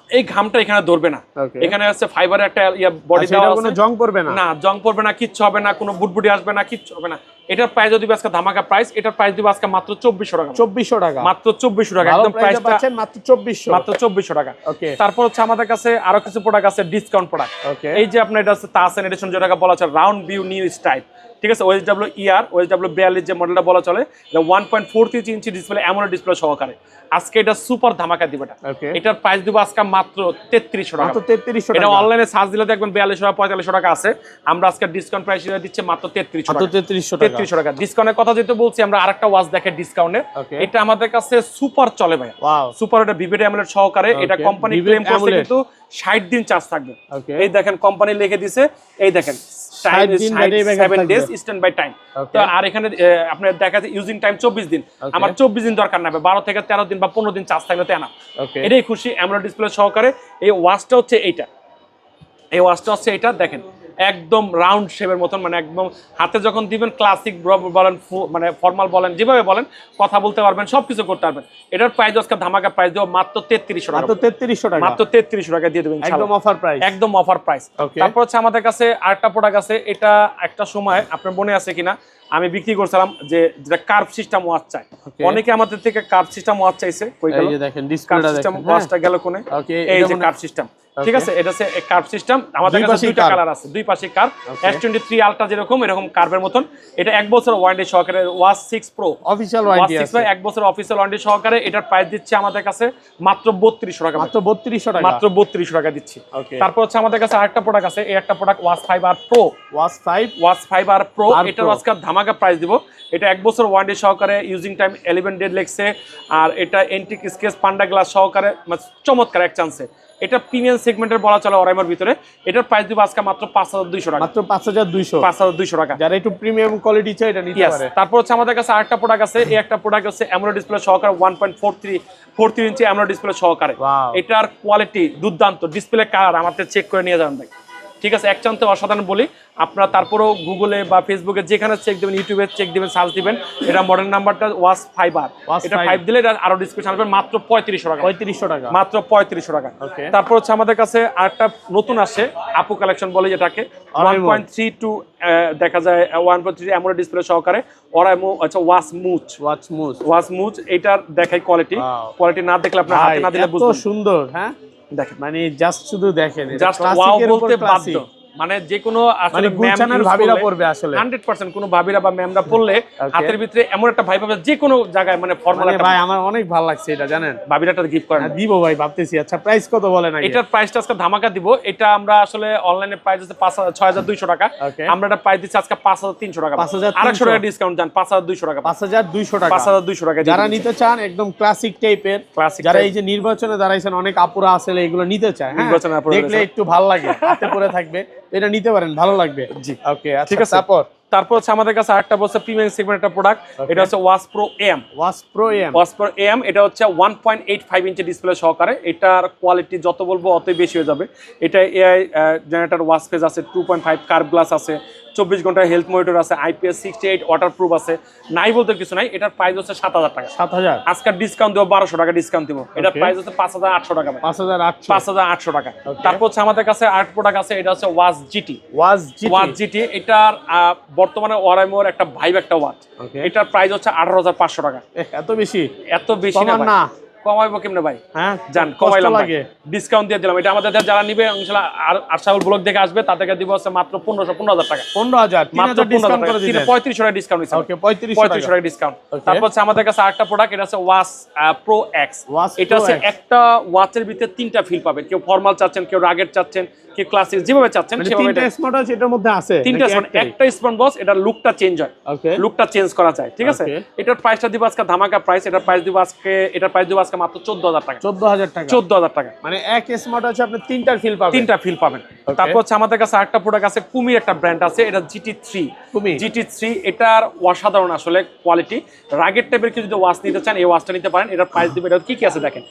[SPEAKER 1] এই ঘামটা এখানে ধরবে না। এখানে আছে ফাইবারের একটা বডি দেওয়া আছে,
[SPEAKER 2] কোনো জং পড়বে না,
[SPEAKER 1] না জং পড়বে না, কিচ্ছু হবে না, কোনো বুটবুটি আসবে না, কিচ্ছু হবে না। এটার প্রাইস যদি আজকে ধামাকা প্রাইস, এটার প্রাইস দিব আজকে মাত্র 2400 টাকা।
[SPEAKER 2] 2400 টাকা,
[SPEAKER 1] মাত্র 2400 টাকা, একদম প্রাইসটা
[SPEAKER 2] পাচ্ছেন মাত্র 2400,
[SPEAKER 1] মাত্র 2400 টাকা। ওকে, তারপর হচ্ছে আমাদের কাছে আরো কিছু প্রোডাক্ট আছে, ডিসকাউন্ট প্রোডাক্ট। এই যে আপনার এটা আছে তাসেন এডিশন, যেটাকে বলা হচ্ছে রাউন্ড ভিউ নিউ স্টাইল। ঠিক আছে, OSW 42 যে মডেলটা বলা চলে, 1.43 ইঞ্চি ডিসপ্লে, অ্যামোলেড ডিসপ্লে সহকারে। আজকে এটা সুপার ধামাকা দিব। এটার প্রাইস দিব আজকে মাত্র 3300 টাকা।
[SPEAKER 2] 3300 টাকা।
[SPEAKER 1] এটা অনলাইনে সার্চ দিলে দেখবেন 4200 টাকা 4500 টাকা আছে, আমরা আজকে ডিসকাউন্ট প্রাইস দিচ্ছি মাত্র 3300 টাকা। ডিসকাউন্টের কথা যেহেতু বলছি, আমরা আরেকটা ওয়াচ দেখে ডিসকাউন্টে, এটা আমাদের কাছে সুপার চলে ভাই। সুপার, এটা ভিভিড অ্যামোলেড সহকারে। এটা কোম্পানি ক্লেম করছে কিন্তু 60 দিন চার্জ থাকবে। এই দেখেন কোম্পানি লিখে দিয়েছে, এই দেখেন 7 days স্ট্যান্ড বাই টাইম। তো আর এখানে আপনার দেখা যাচ্ছে ইউজিং টাইম 24 দিন। আমার 24 দিন দরকার না, 12 থেকে 13 দিন বা 15 দিন চার্জ থাকলে তো না। এটাই খুশি। অ্যামোলেড ডিসপ্লে সহকারে এই ওয়াচটা হচ্ছে এইটা, এই ওয়াচটা হচ্ছে এটা। দেখেন একদম রাউন্ড শেপের মতন, মানে একদম হাতে যখন দিবেন ক্লাসিক বলেন মানে ফর্মাল বলেন যেভাবে বলেন কথা বলতে পারবেন, সবকিছু করতে পারবেন। এটার প্রাইস আজকে ধামাকা প্রাইস দেব মাত্র 3300 টাকা।
[SPEAKER 2] মাত্র 3300 টাকা,
[SPEAKER 1] মাত্র 3300 টাকা দিয়ে দেবেন
[SPEAKER 2] একদম অফার প্রাইস,
[SPEAKER 1] একদম অফার প্রাইস। তারপর হচ্ছে আমাদের কাছে আরেকটা প্রোডাক্ট আছে, এটা একটা সময় আপনার মনে আছে কিনা আমি বিক্রি করছিলাম, যে যেটা কার্ভ সিস্টেম ওয়াচ চাই, অনেকে আমাদের থেকে কার্ভ সিস্টেম ওয়াচ চাইছে। কই গেল?
[SPEAKER 2] এই যে দেখেন ডিসপ্লেটা দেখেন,
[SPEAKER 1] ওয়াচটা গেল কোনে? এই যে কার্ভ সিস্টেম, ঠিক আছে, এটা হচ্ছে কার্ভ সিস্টেম। আমাদের কাছে দুইটা কালার আছে, দুই পাশে কার্ভ। S23 আলট্রা যেরকম এরকম কার্ভের মতন, এটা 1 বছর ওয়ারেন্টি সহকারে। ওয়াচ 6 প্রো
[SPEAKER 2] অফিশিয়াল ওয়ারেন্টি আছে,
[SPEAKER 1] 1 বছর অফিশিয়াল ওয়ারেন্টি সহকারে। এটার প্রাইস দিচ্ছে আমাদের কাছে মাত্র 3200 টাকা।
[SPEAKER 2] মাত্র 3200 টাকা,
[SPEAKER 1] মাত্র 3200 টাকা দিচ্ছি। তারপর হচ্ছে আমাদের কাছে আরেকটা প্রোডাক্ট আছে, এই একটা product watch 5R pro. Watch 5R pro, এটার আজকে ধামাকা প্রাইস দিব। এটা 1 বছর ওয়ারেন্টি সহকারে, ইউজিং টাইম 11 ডে লেগছে, আর এটা এন্টিক স্কেচ পান্ডা গ্লাস সহকারে, চমৎকার এক চান্সে। এটা প্রিমিয়াম সেগমেন্টের বলা চলে অরাইমার ভিতরে। এটার প্রাইস দিব আজকে মাত্র 5200 টাকা।
[SPEAKER 2] মাত্র 5200
[SPEAKER 1] টাকা।
[SPEAKER 2] যারা একটু প্রিমিয়াম কোয়ালিটি চাই এটা নিতে পারে।
[SPEAKER 1] তারপর হচ্ছে আমাদের কাছে আরেকটা প্রোডাক্ট আছে, এই একটা প্রোডাক্ট হচ্ছে অ্যামোলেড ডিসপ্লে সহকারে 1.43 ইঞ্চি অ্যামোলেড ডিসপ্লে সহকারে। এটার কোয়ালিটি দুর্দান্ত, ডিসপ্লে কালার আমাদের চেক করে নিয়ে যাবেন ভাই, ঠিক আছে, এক চান্তে অসাধারণ বলি। আপনারা তারপরেও গুগলে বা ফেসবুকে যেখানে চেক দিবেন, ইউটিউবে চেক দিবেন, সার্চ দিবেন, এটা মডেল নাম্বারটা ওয়াচ 5R, এটা 5 দিলে এটা আরো ডিসকাউন্ট আসবে মাত্র 3500 টাকা। মাত্র 3500 টাকা। তারপর হচ্ছে আমাদের কাছে আরেকটা নতুন আসে, আপু কালেকশন বলে যেটাকে, 1.32 দেখা যায় 1.3 অ্যামোলেড ডিসপ্লে সহকারে ওরাইমো, আচ্ছা ওয়াচ মুজ। এটার দেখাই কোয়ালিটি না দেখলে আপনার হাতে না দিলে বুঝবেন।
[SPEAKER 2] এত সুন্দর, হ্যাঁ
[SPEAKER 1] দেখেন,
[SPEAKER 2] মানে জাস্ট শুধু দেখেন,
[SPEAKER 1] জাস্ট ওয়াও বলতে বাধ্য। মানে যে কোনো আসলে
[SPEAKER 2] গুলশানের ভাবিরা পড়বে, আসলে
[SPEAKER 1] 100% কোনো ভাবিরা বা ম্যামরা পড়লে হাতের ভিতরে এমন একটা ভাই পাবে, যে কোনো জায়গায় মানে ফর্মাল একটা।
[SPEAKER 2] ভাই আমার অনেক ভালো লাগছে এটা, জানেন,
[SPEAKER 1] ভাবিরাটা গিফট করেন।
[SPEAKER 2] দিব ভাই, ভাবতেছি। আচ্ছা প্রাইস কত বলেন আগে?
[SPEAKER 1] এটার প্রাইসটা আজকে ধামাকা দিব। এটা আমরা আসলে অনলাইনে প্রাইস আছে 6200 টাকা, আমরা এটা প্রাইস দিচ্ছি আজকে 5300 টাকা। 800 টাকা ডিসকাউন্ট দেন, 5200 টাকা।
[SPEAKER 2] 5200 টাকা,
[SPEAKER 1] 5200 টাকা।
[SPEAKER 2] যারা নিতে চান একদম ক্লাসিক টাইপের, যারা এই যে নির্বাচনে দাঁড়াইছেন, অনেক আপুরা আসলে এগুলো নিতে চায়, দেখলে একটু ভালো লাগে, হাতে পরে থাকবে, এটা নিতে পারেন, ভালো লাগবে। জি ওকে, ঠিক আছে।
[SPEAKER 1] তারপর হচ্ছে আমাদের কাছে আরেকটা বলছে প্রিমিয়াম সেগমেন্ট একটা প্রোডাক্ট, এটা হচ্ছে ওয়াচ প্রো এম। এটা হচ্ছে 1.85 ইঞ্চি ডিসপ্লে সহকারে। এটার কোয়ালিটি যত বলবো অতই বেশি হয়ে যাবে। এটা এআই জেনারেটর ওয়াচ ফেজ আছে, 2.5 কার্ভ গ্লাস আছে, 24 ঘন্টা হেলথ মনিটর আছে, IPS 68 ওয়াটারপ্রুফ আছে, নাই বলতে কিছু নাই। এটার প্রাইস হচ্ছে 7000 টাকা।
[SPEAKER 2] 7000
[SPEAKER 1] আজকে ডিসকাউন্ট দেব, 1200 টাকা ডিসকাউন্ট দেব। এটার প্রাইস হচ্ছে 5800 টাকা। 5800 টাকা। তারপর হচ্ছে আমাদের কাছে আর্ট প্রোডাক্ট আছে, এটা হচ্ছে ওয়াচ জিটি। এটার বর্তমানে ওরাইমোর একটা ভাইব একটা ওয়াচ। এটার প্রাইস হচ্ছে 18500 টাকা।
[SPEAKER 2] এত বেশি
[SPEAKER 1] না, কমাইবো কেমনে ভাই? হ্যাঁ জান, কমাইলাম, ডিসকাউন্ট দিয়ে দিলাম। এটা আমাদের যারা নিবে ইনশাআল্লাহ আরশাউল ব্লগ দেখে আসবে, তাদেরকে দিব হচ্ছে মাত্র 15000 টাকা।
[SPEAKER 2] 15000
[SPEAKER 1] মাত্র 3500 টাকা ডিসকাউন্ট দিচ্ছি।
[SPEAKER 2] ওকে, 3500
[SPEAKER 1] টাকা ডিসকাউন্ট। তারপর হচ্ছে আমাদের কাছে আরেকটা প্রোডাক্ট, এটা হচ্ছে ওয়াচ প্রো এক্স। এটা হচ্ছে একটা ওয়াচের ভিতরে তিনটা ফিল পাবেন, কেউ ফর্মাল চাচ্ছেন, কেউ রাগের চাচ্ছেন, কেউ ক্লাসিক, যেভাবে চাচ্ছেন সেভাবে।
[SPEAKER 2] তিনটা স্মার্ট ওয়াচ এটার মধ্যে আছে,
[SPEAKER 1] তিনটা স্মার্ট, একটা স্মার্ট ওয়াচ, এটা লুকটা চেঞ্জ হয়, লুকটা চেঞ্জ করা যায়, ঠিক আছে। এটার প্রাইসটা দিব আজকে ধামাকা প্রাইস। এটার প্রাইস দিব আজকে মাত্র 14000 টাকা। 14000 টাকা,
[SPEAKER 2] মানে এক স্মার্ট ওয়াচে আপনি তিনটা ফিল পাবেন।
[SPEAKER 1] তারপর হচ্ছে আমাদের কাছে আরেকটা প্রোডাক্ট আছে, কুমির একটা ব্র্যান্ড আছে, এটা GT3। এটার অসাধারণ আসলে কোয়ালিটি। রাগের টাইপের কেউ যদি ওয়াচ নিতে চান, এই ওয়াচটা নিতে পারেন। এটার প্রাইস দিব, এটা কি আছে দেখেন,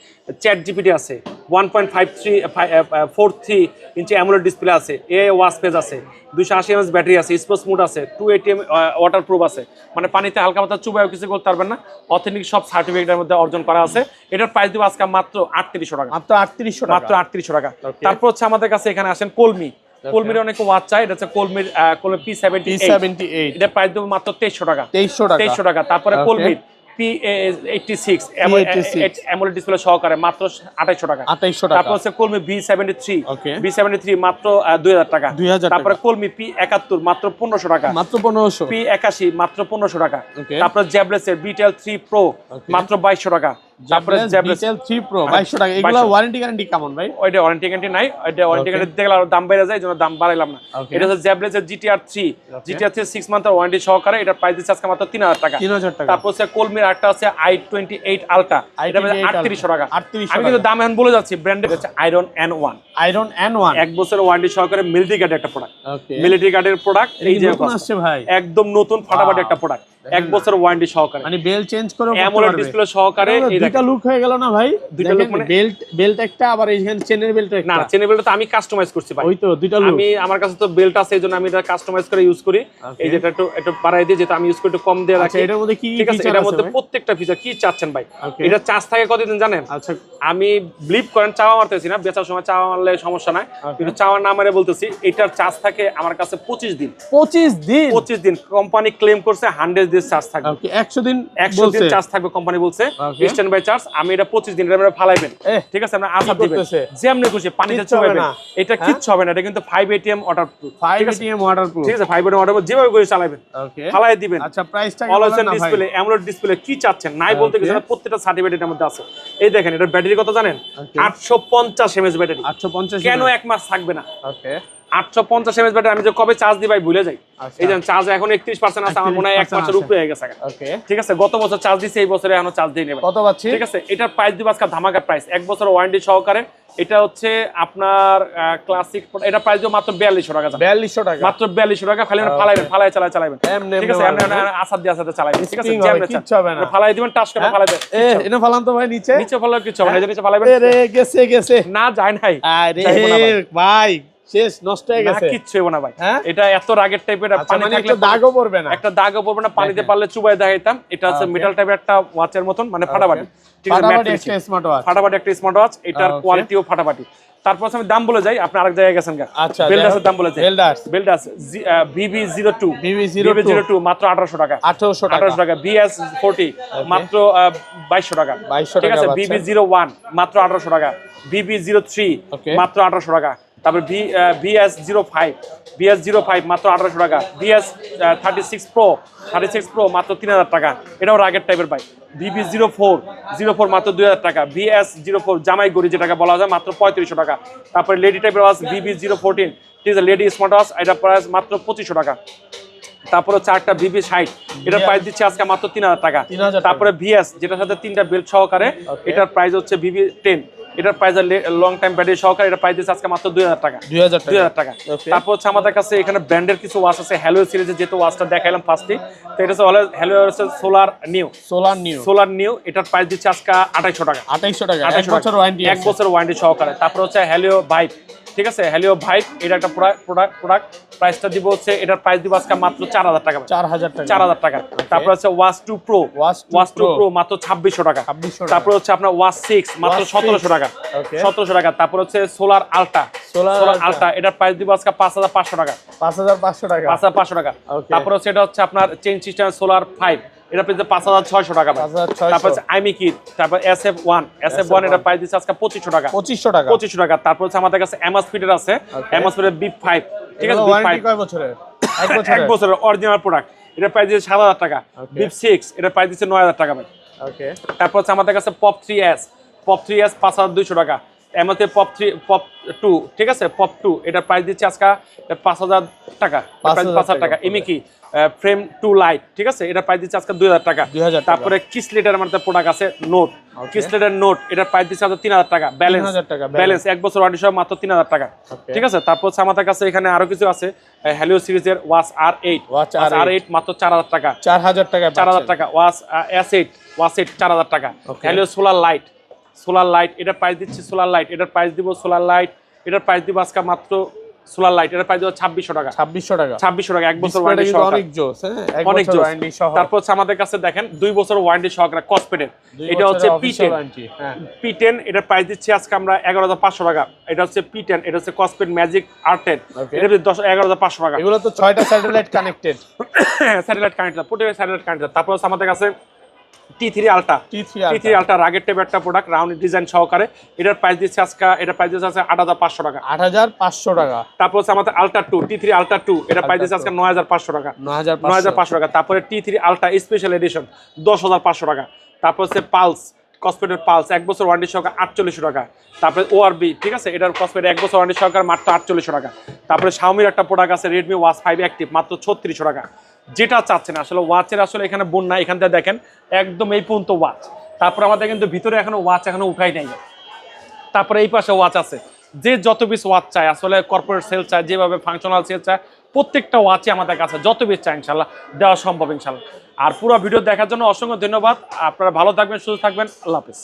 [SPEAKER 1] চ্যাট জিপিটি আছে, 1.43 ইঞ্চি অ্যামোলেড ডিসপ্লে আছে, ওয়াচ পেজ আছে, 280 mAh ব্যাটারি আছে, স্পোর্টস মোড আছে, 280 ওয়াটারপ্রুফ আছে, মানে পানিতে হালকা পাতলা চুবাইও কিছু করতে পারবেন না, অথেন্টিক সব সার্টিফিকেটের মধ্যে অর্জন করা আছে। এটার প্রাইস দিব আজকে মাত্র 3800 টাকা। মাত্র 3800 টাকা। তারপর হচ্ছে আমাদের কাছে এখানে আসেন কলমির অনেক ওয়াচ চাই, এটা হচ্ছে কলমির P78, এটা প্রাইস দিব মাত্র 2300 টাকা। 2300 টাকা। তারপরে কলমির P86 অ্যামোলেড ডিসপ্লে সহকারে মাত্র 2800 টাকা। তারপর হচ্ছে কলমি B73 মাত্র 2000 টাকা। তারপরে কলমি P71 মাত্র 1500 টাকা। P81 মাত্র 1500 টাকা। তারপরে জ্যাবলেসের BTL 3 Pro মাত্র 2200 টাকা। তারপরে
[SPEAKER 2] BTL 3 Pro 2200 টাকা। এগুলা ওয়ারেন্টি গ্যারান্টি কেমন ভাই?
[SPEAKER 1] ওইটা ওয়ারেন্টি গ্যারান্টি নাই, ওইটা ওয়ারেন্টি গ্যারান্টি দিতে গেলে আরো দাম বেড়ে যায়, এজন্য দাম বাড়াইলাম না। এটা হচ্ছে জ্যাবলেসের GTR 3 6 মান্থের ওয়ারেন্টি সহকারে। এটা প্রাইস দিচ্ছে আজকে মাত্র 3000 টাকা। তারপর হচ্ছে কলমির আরেকটা আছে i28 আলট্রা, এটা 3800 টাকা। আমি কিন্তু দাম এখন বলে যাচ্ছি, ব্র্যান্ডের হচ্ছে আয়রন N1। 1 বছরের ওয়ারেন্টি সহকারে মিলিটারি গার্ডের একটা প্রোডাক্ট। মিলিটারি গার্ডের প্রোডাক্ট, এই যে
[SPEAKER 2] নতুন আসছে ভাই,
[SPEAKER 1] একদম নতুন ফাটাফাটি একটা প্রোডাক্ট। 1 বছর ওয়ারেন্টি সহকারে,
[SPEAKER 2] মানে বেল্ট চেঞ্জ করে
[SPEAKER 1] অ্যামোলেড ডিসপ্লে সহকারে। এই
[SPEAKER 2] দুইটা লুক হয়ে গেল না ভাই?
[SPEAKER 1] দুইটা লুক মানে
[SPEAKER 2] বেল্ট একটা, আবার এইখানে চেনের বেল্ট একটা।
[SPEAKER 1] না চেনের বেল্ট তো আমি কাস্টমাইজ করছি ভাই।
[SPEAKER 2] ওই তো দুইটা লুক।
[SPEAKER 1] আমি আমার কাছে তো বেল্ট আছে, এইজন্য আমি এটা কাস্টমাইজ করে ইউজ করি। এই যেটা একটু বাড়াই দিই, যেটা আমি ইউজ করি একটু কম দিয়ে রাখি।
[SPEAKER 2] এটার মধ্যে কি
[SPEAKER 1] ঠিক আছে, এটার মধ্যে প্রত্যেকটা ফিচার কি চাচ্ছেন ভাই? এটা চার্জ থাকে কতদিন জানেন?
[SPEAKER 2] আচ্ছা,
[SPEAKER 1] আমি বিলিভ করেন চাওয়া মারতেছি না, বেচার সময় চাওয়া মারলে সমস্যা নাই, কিন্তু চাওয়া না মারে বলতেছি এটার চার্জ থাকে আমার কাছে 25 দিন। 25 দিন কোম্পানি ক্লেম করছে 100 দিন চার্জ থাকবে।
[SPEAKER 2] 100 দিন
[SPEAKER 1] চার্জ থাকবে কোম্পানি বলছে, স্ট্যান্ড বাই চার্জ। আমি এটা 25 দিন এর ফালাইবেন, ঠিক আছে, আপনারা আসার দিবেন যেমনি খুশি পানিতে চুবাইবেন, এটা কিচ্ছু হবে না। এটা কিন্তু 5 ATM ওয়াটারপ্রুফ,
[SPEAKER 2] 5 ATM ওয়াটারপ্রুফ,
[SPEAKER 1] ঠিক আছে, 5 ATM ওয়াটারপ্রুফ, যেভাবে করে চালাবেন ফালাই দিবেন।
[SPEAKER 2] আচ্ছা, প্রাইসটা
[SPEAKER 1] অলওয়েজ ডিসপ্লে, অ্যামোলেড ডিসপ্লে, কি চাচ্ছেন নাই বলতে কিছু না, প্রত্যেকটা সার্টিফিকেট এর মধ্যে আছে। এই দেখেন এটার ব্যাটারি কত জানেন? 850 mAh ব্যাটারি। 850 কেন 1 মাস থাকবে না? ওকে, 850 mAh ব্যাটারি। আমি যে কবে চার্জ দিই ভাই ভুলে যাই। এই যে চার্জ এখন 31% আছে, আমার মনে হয় 1 মাসের উপরে হয়ে গেছে। ওকে, ঠিক আছে, গত বছর চার্জ দিছি, এই বছরে এখনো চার্জ দিই নেবে। কত পাচ্ছি? ঠিক আছে, এটার প্রাইস দিব আজকে ধামাকা প্রাইস, 1 বছর ওয়ারেন্টি সহকারে। এটা হচ্ছে আপনার ক্লাসিক, এটা প্রাইস দিব মাত্র 4200 টাকা। 4200 টাকা, মাত্র 4200 টাকা। খালি ফালাইবেন, চালাবেন, ঠিক আছে, আপনি আসাদ দিয়ে আসাতে চালাবেন, ঠিক আছে, কিচ্ছু হবে না, ফালাই দিবেন, টাচ করে ফালাই দেন। এনে ফালান তো ভাই, নিচে ফালালে কিচ্ছু হবে না, নিচে ফালাবেন। আরে গেছে না, যায় নাই। আরে ভাই শেষ, নষ্ট হয়ে গেছে, কিচ্ছু হবে না ভাই। এটা এত রাগের টাইপের, পানি থাকলে দাগও পড়বে না, একটা দাগও পড়বে না, পানিতে পারলে চুবাই দেখাইতাম। এটা হচ্ছে মেটাল টাইপের একটা ওয়াচের মতন, মানে ফাটাফাটি, ঠিক আছে, ফাটাফাটি একটা স্মার্ট ওয়াচ, এটার কোয়ালিটিও ফাটাফাটি। তারপর আমি দাম বলে যাই, আপনি আরেক জায়গায় গেছেন। আচ্ছা, বেলডাসের দাম বলে যাই। বেলডাস VB02 মাত্র 1800 টাকা। 1800 টাকা। BS40 মাত্র 2200 টাকা। ঠিক আছে, BB01 মাত্র 1800 টাকা। BB03 মাত্র 1800 টাকা। তারপর BS05 মাত্র 1800 টাকা। BS36 Pro মাত্র 3000 টাকা। এটাও রাগের টাইপের ভাই। BB04 মাত্র 2000 টাকা। BS04 জামাই গড়ি যেটাকে বলা যায় মাত্র 3500 টাকা। তারপরে লেডি টাইপের ওয়াচ BB014, ঠিক আছে, লেডি স্মার্ট ওয়াচ, এটা প্রাইস মাত্র 2500 টাকা। তারপরে হচ্ছে একটা BB60, এটার প্রাইস দিচ্ছে আজকে মাত্র 3000 টাকা। তারপরে VS, যেটার সাথে 3টা বেল্ট সহকারে, এটার প্রাইস হচ্ছে BB10, এটার প্রাইস লং টাইম ব্যাটারি সহকারে, এটা প্রাইস দিচ্ছে আজকে মাত্র 2000 টাকা। 2000 টাকা। তারপর হচ্ছে আমাদের কাছে এখানে ব্র্যান্ডের কিছু ওয়াচ আছে, হ্যালো সিরিজের, যেহেতু ওয়াচটা দেখাইলাম ফার্স্টে, তো এটা হচ্ছে হ্যালো সোলার নিউ, এটার প্রাইস দিচ্ছে আজকে 2800 টাকা। 2800 টাকা, 1 বছর ওয়ারেন্টি, 1 বছর ওয়ারেন্টি সহকারে। তারপর হচ্ছে হ্যালো ভাইব, ঠিক আছে, হ্যালো ভাইব, এটা একটা প্রোডাক্ট, প্রাইসটা দিব হচ্ছে, এটার প্রাইস দিব আজকে মাত্র 4000 টাকা। 4000 টাকা। তারপর হচ্ছে ওয়াচ 2 প্রো মাত্র 2600 টাকা। তারপর হচ্ছে আপনার ওয়াচ 6 মাত্র 1700 টাকা। 1700 টাকা। তারপর হচ্ছে সোলার আলট্রা, এটার প্রাইস দিব আজকে 5500 টাকা। 5500 টাকা। তারপর হচ্ছে এটা হচ্ছে আপনার চেইন সিস্টেম সোলার 5, এটা প্রাইস 5600 টাকা। তারপর হচ্ছে আইমিকি, তারপর SF1 এটা প্রাইস দিচ্ছে আজকে 2500 টাকা। 2500 টাকা। তারপর হচ্ছে আমাদের কাছে অ্যামাসফিটের আছে, অ্যামাসফিটের B5, ঠিক আছে, ওয়ারেন্টি কয় বছরের? 1 বছরের অরিজিনাল প্রোডাক্ট, এটা প্রাইস দিচ্ছে 7000 টাকা। B6, এটা প্রাইস দিচ্ছে 9000 টাকা ভাই। ওকে। তারপর হচ্ছে আমাদের কাছে পপ 3S 5200 টাকা। এমতে পপ 2, ঠিক আছে, পপ 2, এটা প্রাইস দিচ্ছে আজকে 5000 টাকা। 5000 টাকা। এমিকি ফ্রেম 2 লাইট, ঠিক আছে, এটা প্রাইস দিচ্ছে আজকে 2000 টাকা। তারপরে কিসলেটের আমাদের প্রোডাক্ট আছে কিসলেটের নোট, এটা প্রাইস দিচ্ছে আজকে 3000 টাকা। ব্যালেন্স 1 বছর ওয়ারেন্টি সহ মাত্র 3000 টাকা। ঠিক আছে। তারপর হচ্ছে আমাদের কাছে এখানে আরো কিছু আছে, হ্যালিও সিরিজের ওয়াচ R8 মাত্র 4000 টাকা। 4000 টাকা। ওয়াচ S8 4000 টাকা। হ্যালিও সোলার লাইট, এটা প্রাইস দিচ্ছে এটার প্রাইস দিব এটার প্রাইস দিব আজকে মাত্র সোলার লাইট, এটার প্রাইস দিব 2600 টাকা। 2600 টাকা। 1 বছর ওয়ারেন্টি সহ, অনেক জোস, হ্যাঁ, 1 বছর ওয়ারেন্টি সহ। তারপর হচ্ছে আমাদের কাছে দেখেন 2 বছর ওয়ারেন্টি সহকারে কসপেটের, এটা হচ্ছে P10, এটার প্রাইস দিচ্ছি আজকে আমরা 11500 টাকা। এটা হচ্ছে P10, এটা হচ্ছে কসপেট ম্যাজিক R10, এটা 11500 টাকা। এগুলো তো 6টা স্যাটেলাইট কানেক্টেড, প্রত্যেকটা স্যাটেলাইট কানেক্টেড। তারপর হচ্ছে আমাদের কাছে T3 আলট্রা রাগের টাইপের একটা প্রোডাক্ট, রাউন্ড ডিজাইন সহকারে, এটার প্রাইস দিচ্ছে আজকে 8500 টাকা। 8500 টাকা। তারপর হচ্ছে আমাদের T3 আলট্রা 2, এটা প্রাইস দিচ্ছে আজকে 9500 টাকা। 9500 টাকা। তারপরে T3 আলট্রা স্পেশাল এডিশন 10500 টাকা। তারপর হচ্ছে পালস, কসপেটের পালস 1 বছর ওয়ারেন্টি সহকারে 4800 টাকা। তারপরে ORB, ঠিক আছে, এটার কসপেট 1 বছর ওয়ারেন্টি সহকারে মাত্র 4800 টাকা। তারপরে শাওমির একটা প্রোডাক্ট আছে Redmi Watch 5 Active মাত্র 3600 টাকা। যেটা চাচ্ছেন আসলে ওয়াচের, আসলে এখানে বন্যা, এখান থেকে দেখেন একদম এই পর্যন্ত ওয়াচ। তারপর আমাদের কিন্তু ভিতরে এখনো ওয়াচ উঠাই নাই। তারপরে এই পাশে ওয়াচ আছে, যে যত পিস ওয়াচ চায়, আসলে কর্পোরেট সেল চায়, যেভাবে ফাংশনাল সেল চায়, প্রত্যেকটা ওয়াচই আমাদের কাছে যত বেশি চাই ইনশাল্লাহ দেওয়া সম্ভব ইনশাল্লাহ। আর পুরো ভিডিও দেখার জন্য অসংখ্য ধন্যবাদ। আপনারা ভালো থাকবেন, সুস্থ থাকবেন, আল্লাহ হাফেজ।